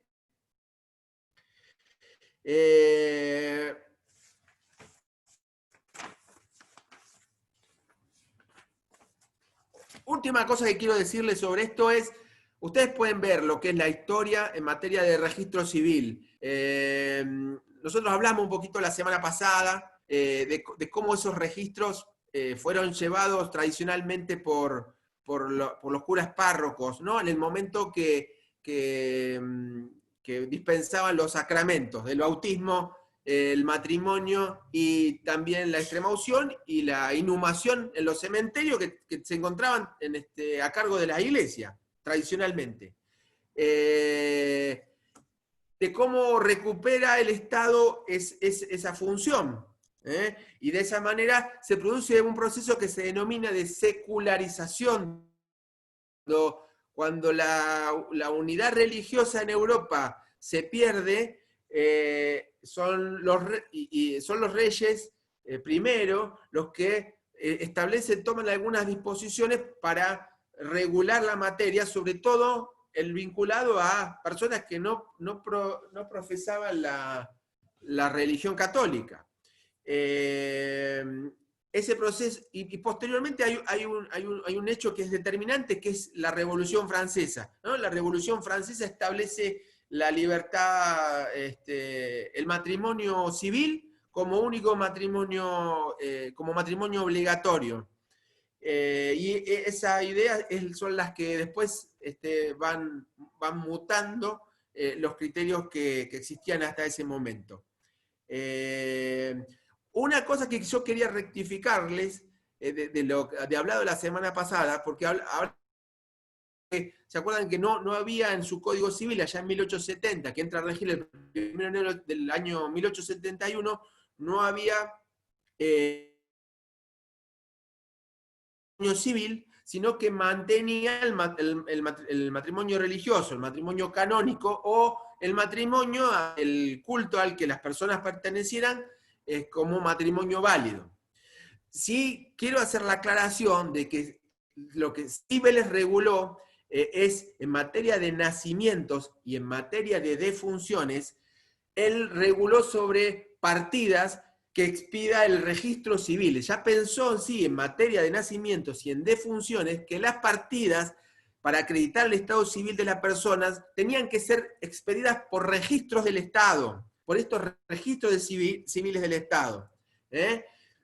Última cosa que quiero decirles sobre esto es, ustedes pueden ver lo que es la historia en materia de registro civil. Nosotros hablamos un poquito la semana pasada de cómo esos registros fueron llevados tradicionalmente por los curas párrocos, ¿no? En el momento que dispensaban los sacramentos del bautismo, el matrimonio y también la extremaunción y la inhumación en los cementerios que se encontraban a cargo de la iglesia, tradicionalmente. De cómo recupera el Estado esa función. Y de esa manera se produce un proceso que se denomina de secularización. Cuando la unidad religiosa en Europa se pierde, son los reyes primero los que toman algunas disposiciones para regular la materia, sobre todo el vinculado a personas que no profesaban la religión católica. Ese proceso, y posteriormente hay un hecho que es determinante, que es la Revolución Francesa, ¿no? La Revolución Francesa establece la libertad, el matrimonio civil como único matrimonio, como matrimonio obligatorio. Y esas ideas son las que después van mutando los criterios que existían hasta ese momento. Una cosa que yo quería rectificarles de hablado la semana pasada, porque ¿se acuerdan que no había en su Código Civil, allá en 1870, que entra a regir el 1 de enero del año 1871, no había civil, sino que mantenía el matrimonio religioso, el matrimonio canónico, o el matrimonio, el culto al que las personas pertenecieran, como matrimonio válido. Sí quiero hacer la aclaración de que lo que Cibeles reguló es en materia de nacimientos y en materia de defunciones, él reguló sobre partidas que expida el registro civil. Ya pensó sí en materia de nacimientos y en defunciones que las partidas para acreditar el estado civil de las personas tenían que ser expedidas por registros del Estado, por estos registros civiles del Estado.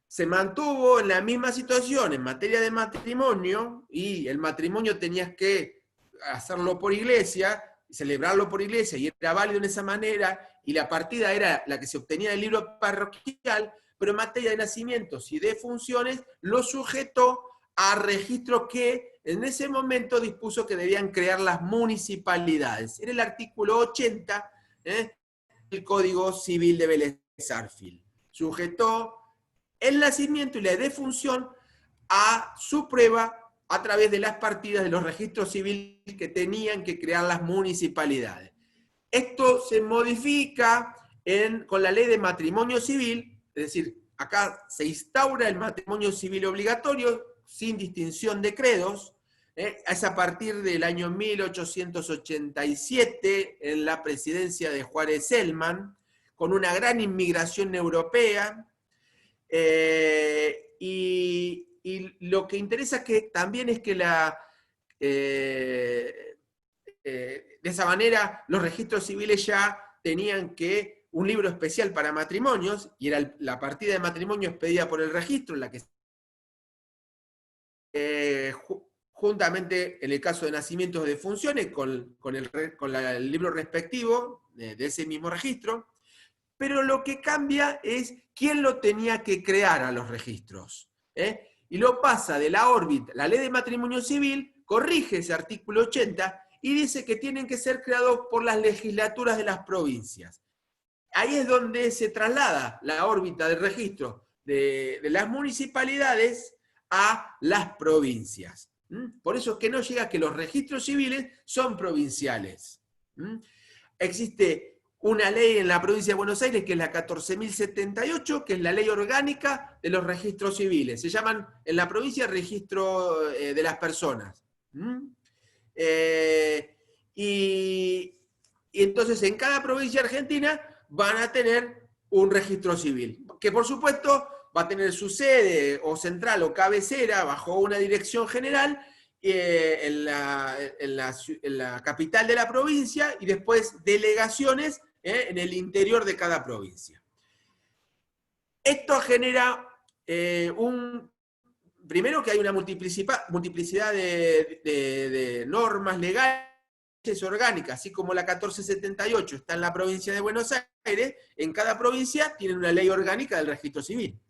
Se mantuvo en la misma situación en materia de matrimonio, y el matrimonio tenías que hacerlo por iglesia, celebrarlo por iglesia, y era válido en esa manera, y la partida era la que se obtenía del libro parroquial, pero en materia de nacimientos y de funciones lo sujetó a registros que en ese momento dispuso que debían crear las municipalidades. Era el artículo 80 del Código Civil de Vélez-Sarsfield. Sujetó el nacimiento y la defunción a su prueba a través de las partidas de los registros civiles que tenían que crear las municipalidades. Esto se modifica con la ley de matrimonio civil, es decir, acá se instaura el matrimonio civil obligatorio sin distinción de credos. Es a partir del año 1887, en la presidencia de Juárez Celman, con una gran inmigración europea. Y lo que interesa también es que de esa manera los registros civiles ya tenían un libro especial para matrimonios, y era la partida de matrimonio expedida por el registro, en la que juntamente en el caso de nacimientos de funciones con el libro respectivo de ese mismo registro. Pero lo que cambia es quién lo tenía que crear a los registros. Y lo pasa de la órbita. La ley de matrimonio civil corrige ese artículo 80 y dice que tienen que ser creados por las legislaturas de las provincias. Ahí es donde se traslada la órbita del registro de las municipalidades a las provincias. Por eso es que no llega que los registros civiles son provinciales. Existe una ley en la provincia de Buenos Aires, que es la 14.078, que es la ley orgánica de los registros civiles. Se llaman en la provincia registro de las personas. Y entonces en cada provincia argentina van a tener un registro civil, que por supuesto va a tener su sede o central o cabecera bajo una dirección general en la capital de la provincia, y después delegaciones en el interior de cada provincia. Esto genera primero que hay una multiplicidad de normas legales orgánicas, así como la 1478 está en la provincia de Buenos Aires, en cada provincia tienen una ley orgánica del registro civil.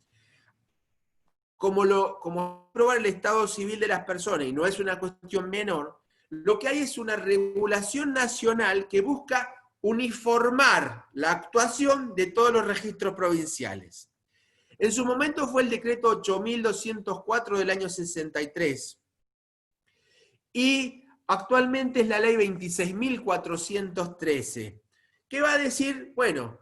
Como probar el estado civil de las personas, y no es una cuestión menor, lo que hay es una regulación nacional que busca uniformar la actuación de todos los registros provinciales. En su momento fue el decreto 8204 del año 63. Y actualmente es la ley 26.413, que va a decir, bueno,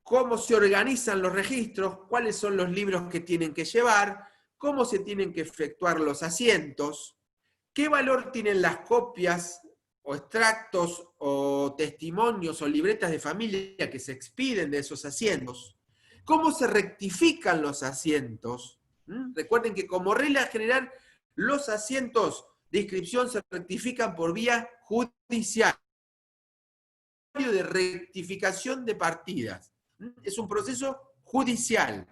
cómo se organizan los registros, cuáles son los libros que tienen que llevar, cómo se tienen que efectuar los asientos, qué valor tienen las copias o extractos o testimonios o libretas de familia que se expiden de esos asientos, cómo se rectifican los asientos. Recuerden que como regla general los asientos de inscripción se rectifican por vía judicial, de rectificación de partidas. Es un proceso judicial.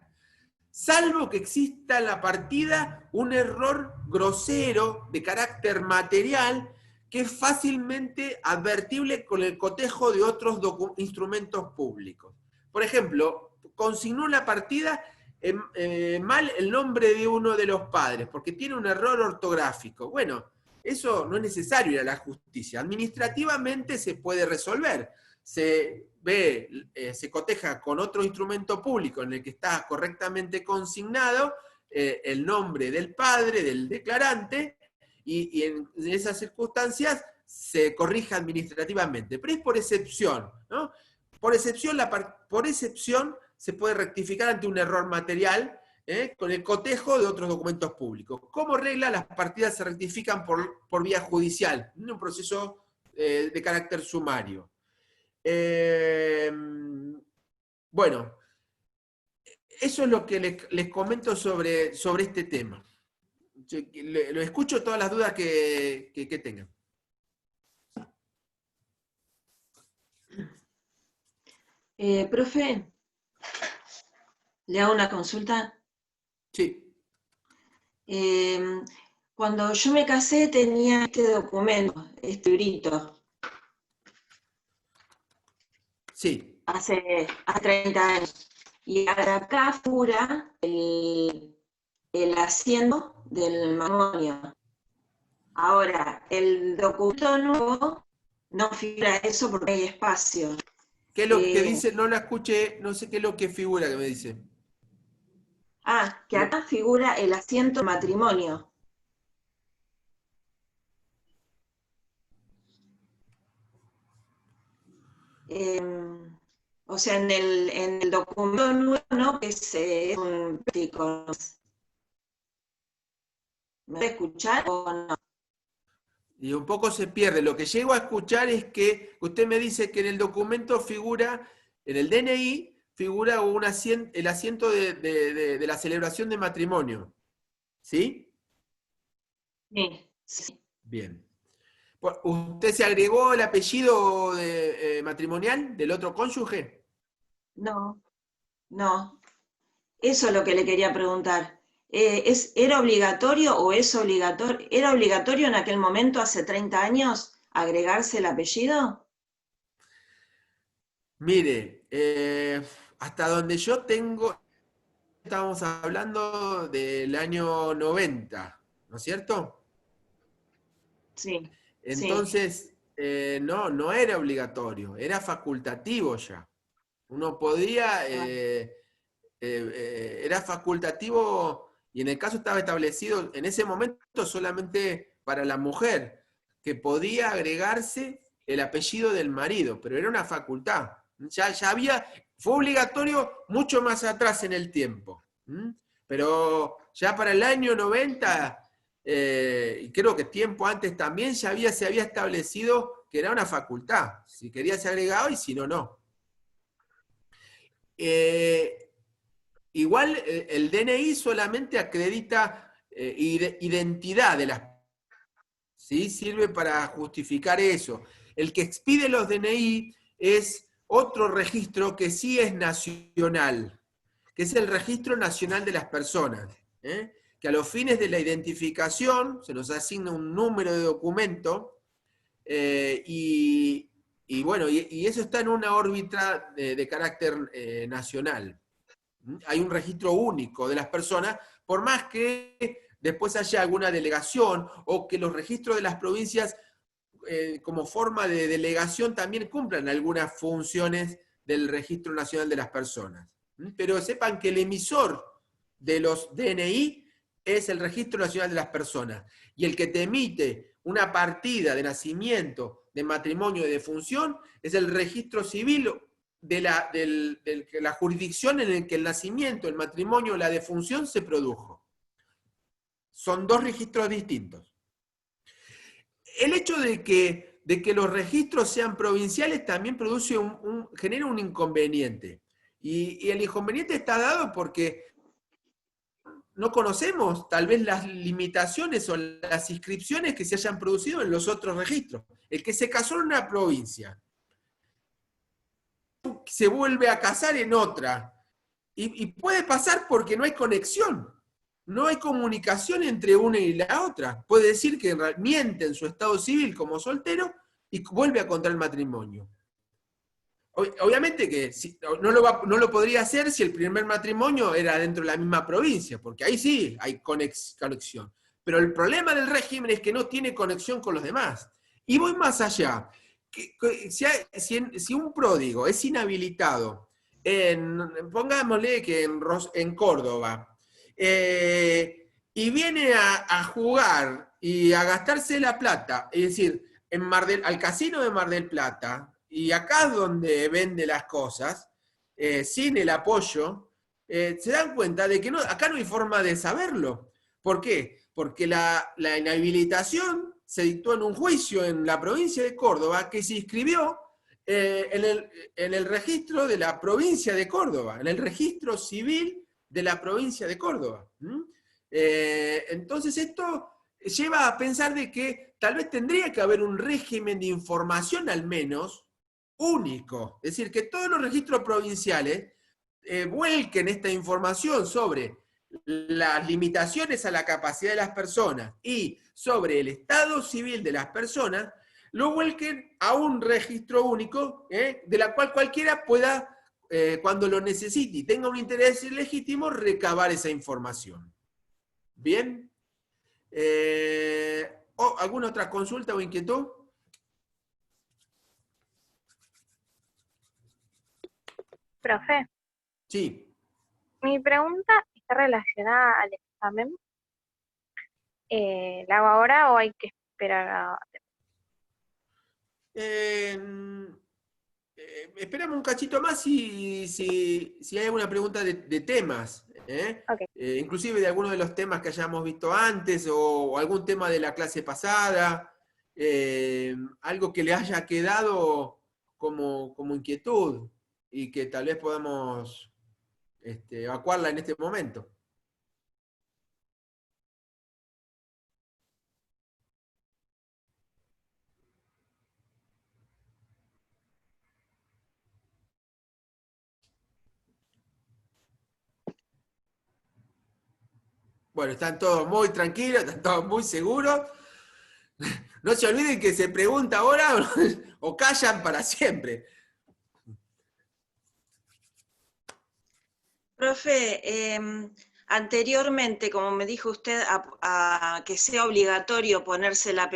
Salvo que exista en la partida un error grosero de carácter material que es fácilmente advertible con el cotejo de otros instrumentos públicos. Por ejemplo, consignó en la partida mal el nombre de uno de los padres, porque tiene un error ortográfico. Bueno, eso no es necesario ir a la justicia. Administrativamente se puede resolver. Se coteja con otro instrumento público en el que está correctamente consignado el nombre del padre, del declarante, y en esas circunstancias se corrige administrativamente. Pero es por excepción, ¿no? Por excepción se puede rectificar ante un error material con el cotejo de otros documentos públicos. Como regla, las partidas se rectifican por vía judicial, en un proceso de carácter sumario. Bueno, eso es lo que les comento sobre este tema. Lo escucho todas las dudas que tengan. Profe, ¿le hago una consulta? Sí. Cuando yo me casé tenía este documento, este librito. Sí. Hace 30 años. Y acá figura el asiento del matrimonio. Ahora, el documento nuevo no figura eso porque hay espacio. ¿Qué es lo que dice? No la escuché, no sé qué es lo que figura que me dice. Que acá figura el asiento matrimonio. O sea, en el documento nuevo, ¿no? Que es un práctico. ¿Me puede escuchar o no? Y un poco se pierde. Lo que llego a escuchar es que usted me dice que en el documento figura, en el DNI, figura el asiento de la celebración de matrimonio. ¿Sí? Sí. Bien. ¿Usted se agregó el apellido matrimonial del otro cónyuge? No. Eso es lo que le quería preguntar. ¿Era obligatorio o es obligatorio? ¿Era obligatorio en aquel momento, hace 30 años, agregarse el apellido? Mire, hasta donde yo tengo, estamos hablando del año 90, ¿no es cierto? Sí. Entonces, no era obligatorio, era facultativo ya. Uno podía, era facultativo, y en el caso estaba establecido en ese momento solamente para la mujer, que podía agregarse el apellido del marido, pero era una facultad. Ya fue obligatorio mucho más atrás en el tiempo. Pero ya para el año 90, y creo que tiempo antes también, se había establecido que era una facultad. Si quería ser agregado y si no, no. Igual el DNI solamente acredita identidad de las personas, ¿sí? Sirve para justificar eso. El que expide los DNI es otro registro que sí es nacional, que es el Registro Nacional de las Personas, que a los fines de la identificación se nos asigna un número de documento y eso está en una órbita de carácter nacional. Hay un registro único de las personas, por más que después haya alguna delegación o que los registros de las provincias como forma de delegación también cumplan algunas funciones del Registro Nacional de las Personas. Pero sepan que el emisor de los DNI es el Registro Nacional de las Personas, y el que te emite una partida de nacimiento, de matrimonio, de defunción, es el registro civil de la jurisdicción en la que el nacimiento, el matrimonio o la defunción se produjo. Son dos registros distintos. El hecho de que los registros sean provinciales también produce genera un inconveniente. Y el inconveniente está dado porque no conocemos tal vez las limitaciones o las inscripciones que se hayan producido en los otros registros. El que se casó en una provincia se vuelve a casar en otra. Y puede pasar porque no hay conexión. No hay comunicación entre una y la otra. Puede decir que miente en su estado civil como soltero y vuelve a contraer matrimonio. Obviamente que no lo podría hacer si el primer matrimonio era dentro de la misma provincia, porque ahí sí hay conexión. Pero el problema del régimen es que no tiene conexión con los demás. Y voy más allá. Si un pródigo es inhabilitado, pongámosle que en Córdoba, y viene a jugar y a gastarse la plata, es decir, al casino de Mar del Plata, y acá es donde vende las cosas, sin el apoyo, se dan cuenta de que acá no hay forma de saberlo. ¿Por qué? Porque la inhabilitación se dictó en un juicio en la provincia de Córdoba que se inscribió en el registro de la provincia de Córdoba, en el registro civil de la provincia de Córdoba. Entonces esto lleva a pensar de que tal vez tendría que haber un régimen de información al menos único. Es decir, que todos los registros provinciales vuelquen esta información sobre las limitaciones a la capacidad de las personas y sobre el estado civil de las personas, lo vuelquen a un registro único, de la cual cualquiera pueda, cuando lo necesite y tenga un interés legítimo, recabar esa información. ¿Bien? ¿Alguna otra consulta o inquietud? Profe, Sí. mi pregunta está relacionada al examen. ¿La hago ahora o hay que esperar a... Esperamos un cachito más si hay alguna pregunta de temas, Ok. inclusive de algunos de los temas que hayamos visto antes o algún tema de la clase pasada, algo que le haya quedado como inquietud y que tal vez podamos evacuarla en este momento. Bueno, están todos muy tranquilos, están todos muy seguros. No se olviden que se pregunta ahora o callan para siempre. Profe, anteriormente, como me dijo usted, a que sea obligatorio ponerse el apellido